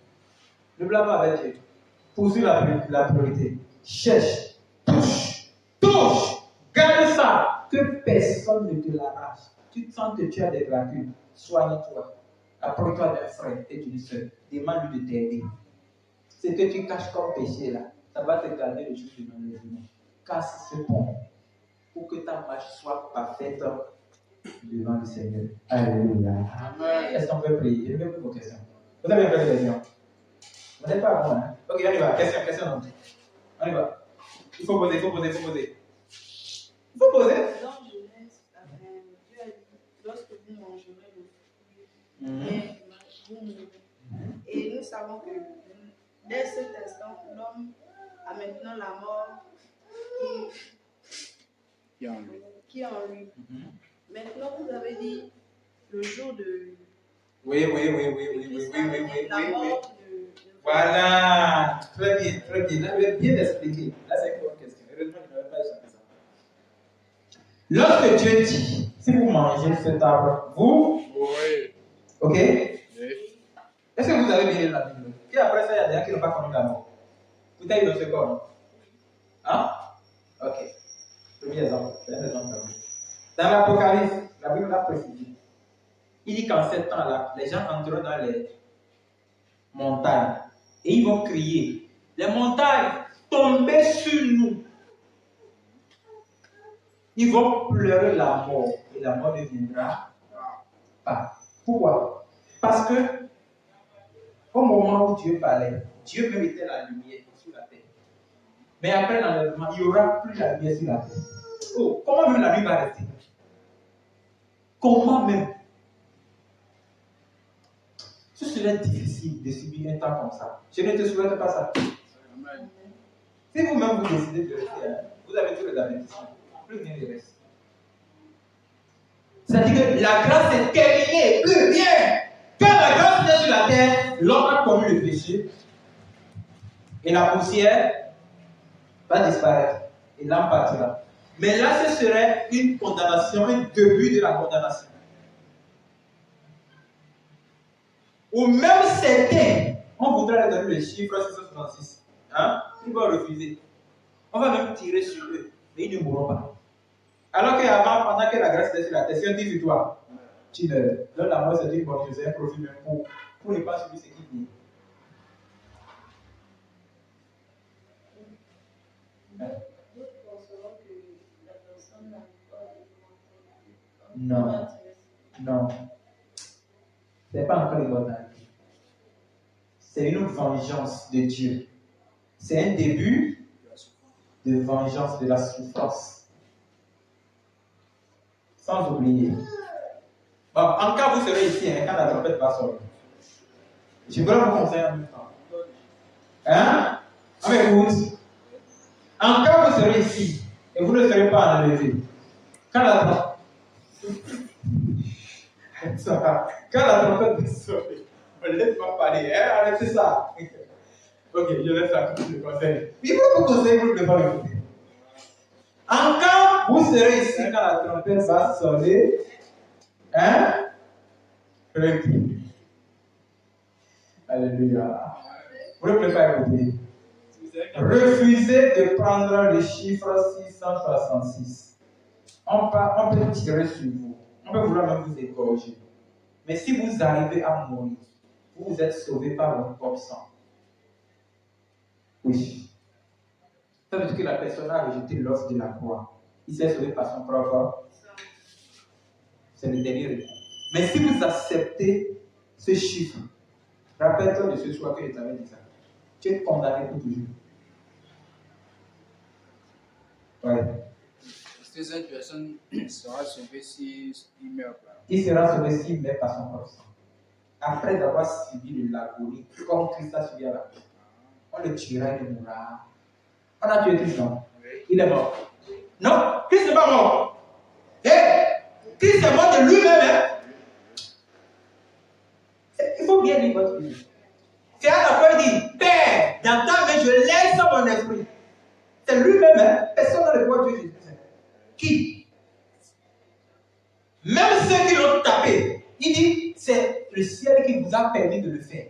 Ne blâme pas avec Dieu. Poursuis la priorité. Cherche. Touche. Garde ça. Que personne ne te l'arrache. Tu te sens que tu as des lacunes. Soigne-toi. Approche-toi d'un frère et d'une soeur. Demande-lui de t'aider. Ce que tu caches comme péché là, ça va te garder le jour du non-raisonnement. Casse ce pont pour que ta marche soit parfaite devant le Seigneur. Alléluia. Amen. Est-ce qu'on peut prier? Je vais vous poser vos questions. Vous avez une vraie question? Vous n'êtes pas à moi, hein? Ok, on y va. Question. On y va. Il faut poser. Il faut poser. Dans Genèse, Dieu a dit, lorsque vous mangerez le fruit, vous mourrez. Et nous savons que dès cet instant, l'homme a maintenant la mort qui est en lui. Maintenant, vous avez dit le jour de... Oui. La mort de... Voilà. Très bien. Là, je vais bien expliquer. Là, c'est une bonne question. Heureusement, je n'avais pas échappé ça. Lorsque Dieu dit, si vous mangez cet arbre, vous... Oui. Ok? Oui. Est-ce que vous avez bien lu la Bible? Et après ça, il y a des gens qui n'ont pas connu la mort. Tout est dans ce corps. Hein? Ok. Premier exemple. C'est un exemple. Dans l'Apocalypse, la Bible l'a précisé. Il dit qu'en ces temps-là, les gens entreront dans les montagnes et ils vont crier. Les montagnes, tombez sur nous. Ils vont pleurer la mort et la mort ne viendra pas. Pourquoi? Parce que au moment où Dieu parlait, Dieu méritait la lumière sur la terre. Mais après l'enlèvement, il n'y aura plus la lumière sur la terre. Oh, comment même la nuit va rester? Comment même? Ce serait difficile de subir un temps comme ça. Je ne te souhaite pas ça. Si vous-même vous décidez de rester, vous avez tous les avertissements. Plus rien ne reste. C'est-à-dire que la grâce est terminée. Plus rien. Quand la grâce est sur la terre, l'homme a commis le péché. Et la poussière va disparaître. Et l'âme partira. Mais là, ce serait une condamnation, un début de la condamnation. Ou même certains, on voudrait leur donner le chiffre 666. Hein? Ils vont refuser. On va même tirer sur eux. Mais ils ne mourront pas. Alors qu'avant, pendant que la grâce était sur la terre, si on dit sur toi, tu meurs. Donc la mort, c'est une bonne chose, c'est un profit même pour ne pas subir ce qu'il dit. D'autres penseront que la personne n'a pas Non. Non. Ce n'est pas encore l'immortalité. C'est une vengeance de Dieu. C'est un début de vengeance de la souffrance. Sans oublier. Bon, en cas vous serez ici, quand la trompette va sonner. Je voudrais vous conseiller en même temps. Hein? Écoute. En cas vous serez ici et vous ne serez pas enlevé. Quand la trompette va sonner, on ne laisse pas parler. Hein? Arrêtez ça. Ok, je laisse ça comme je le conseille. Il faut vous conseiller, vous ne pouvez pas l'écouter. En cas vous serez ici quand la trompette va sonner, hein? Recueillez. Alléluia. Vous ne pouvez pas écouter. Refusez de prendre le chiffre 666. On peut tirer sur vous. On peut vouloir même vous égorger. Mais si vous arrivez à mourir, vous êtes sauvé par votre propre sang. Oui. Ça veut dire que la personne a rejeté l'offre de la croix. Il s'est sauvé par son propre. C'est le dernier recours. Mais si vous acceptez ce chiffre, rappelle-toi de ce soir que je t'avais dit ça. Tu es condamné pour toujours. Ouais. Est-ce que cette personne sera sauvée s'il meurt pas? Il sera sauvé s'il meurt par son propre sang. Après avoir subi l'agonie, comme Christ a subi à la croix. On le tuera, il mourra. On a tué Christ, non? Il est mort. Non, Christ n'est pas mort. Christ est mort de lui-même. Hein? Il faut bien lire votre vie. C'est à la fois il dit, Père, dans ta main, je laisse mon esprit. C'est lui-même, hein? Personne n'a le droit de Dieu. Qui? Même ceux qui l'ont tapé, il dit, c'est le ciel qui vous a permis de le faire.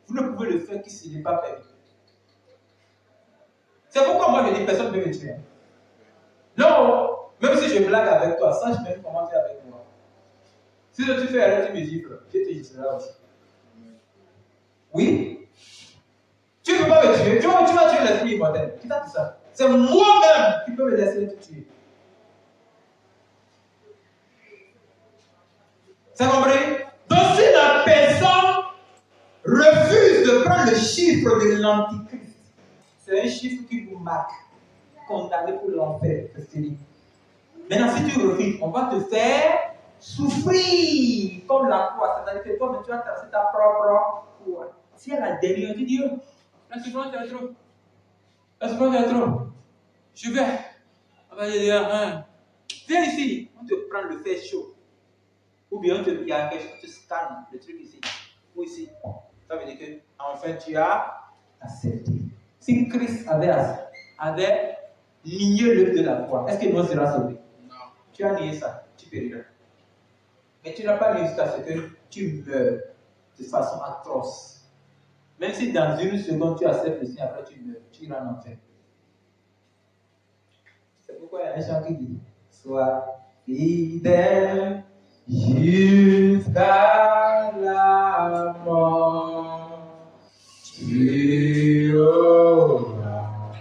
Vous ne pouvez le faire que s'il n'est pas permis. C'est pourquoi moi je dis, personne ne peut me tuer. Non, même si je blague avec toi, sache même comment tu es avec moi. Si tu fais rien, tu me gifles, je te giflerai aussi. Oui? Tu ne peux pas me tuer. Tu vas tuer l'esprit immortel. Qui t'a dit ça? C'est moi-même qui peux me laisser te tuer. C'est compris? Donc si la personne refuse de prendre le chiffre de l'antichrist, c'est un chiffre qui vous marque. Condamné pour l'enfer. Maintenant, si tu refuses, on va te faire souffrir comme la croix. C'est-à-dire que toi, tu vas tracer ta propre croix. Si à la dernière, tu dis, oh, la souffrance est trop. La souffrance est trop. Je vais. On va dire, hein. Viens ici. On te prend le fer chaud. Ou bien il y a quelque chose, tu scannes le truc ici. Ou ici. Ça veut dire que, enfin, tu as accepté. Si Christ avait nié l'œuvre de la croix, est-ce que nous sera sauvé? Non. Tu as nié ça, tu périras. Mais tu n'as pas nié jusqu'à ce que tu meurs de façon atroce. Même si dans une seconde tu acceptes le signe, après tu meurs, tu iras en enfer. C'est pourquoi il y a un chant qui dit, sois fidèle jusqu'à la mort. Tu auras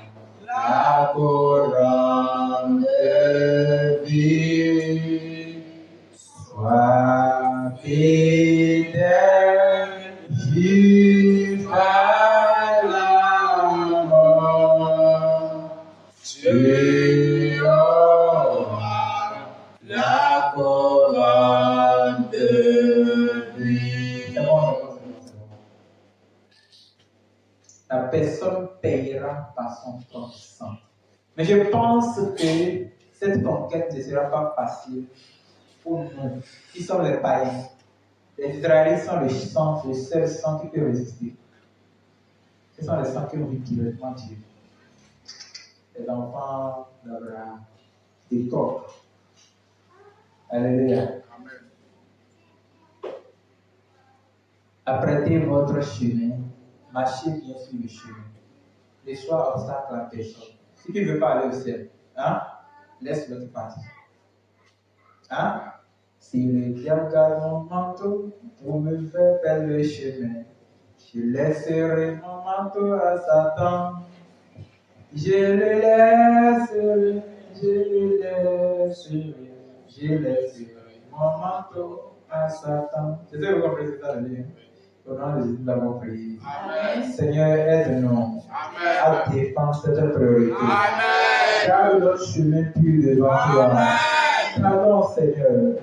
la couronne de vie. Sois fidèle jusqu'à la mort. Tu auras la couronne de vie. C'est bon. La personne payera par son propre sang. Mais je pense que cette conquête ne sera pas facile pour nous, qui sommes les païens. Les Israélites sont le seul sang qui peut résister. Ce sont les sangs qui ont vu directement Dieu. Les enfants d'Abraham, des corps. Alléluia. Apprêtez votre chemin. Marchez bien sur le chemin. Ne sois obstacle à personne. Si tu ne veux pas aller au ciel, hein, laisse l'autre partir. Hein? Si le diable garde mon manteau pour me faire perdre le chemin, je laisserai mon manteau à Satan. Je le laisserai. mon manteau à Satan. C'est ça que vous comprenez, c'est ça le lien. Au nom de Jésus, nous avons prié. Amen. Seigneur, aide-nous à défendre cette priorité. Car notre chemin plus devant toi. Pardon, Seigneur,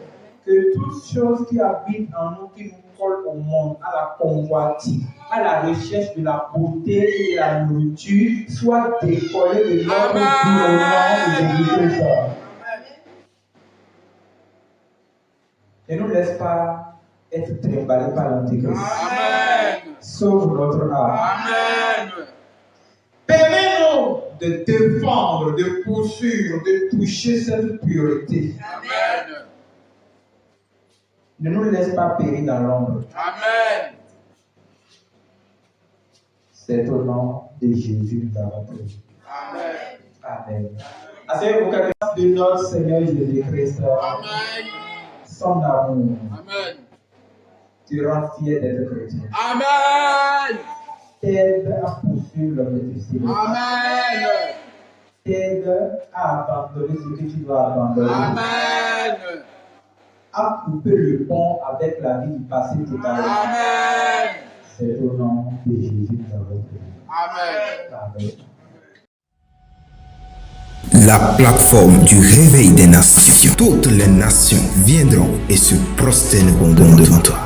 que toutes choses qui habitent en nous, qui nous collent au monde, à la convoitise, à la recherche de la beauté et de la nourriture, soient décollées de notre vie au nom de Jésus-Christ. Ne nous laisse pas être trimballés par l'Antéchrist. Sauve notre âme. Permets-nous de défendre, de poursuivre, de toucher cette priorité. Ne nous laisse pas périr dans l'ombre. C'est au nom de Jésus que nous avons prié. Amen. Asseyez-vous quelqu'un de notre Seigneur Jésus-Christ. Son amour. Tu rends fier d'être chrétien. T'aide à poursuivre l'objectif. T'aide à abandonner ce que tu dois abandonner. À couper le pont avec la vie du passé total. C'est au nom de Jésus que nous avons prié. Amen. La plateforme du réveil des nations. Toutes les nations viendront et se prosterneront devant toi.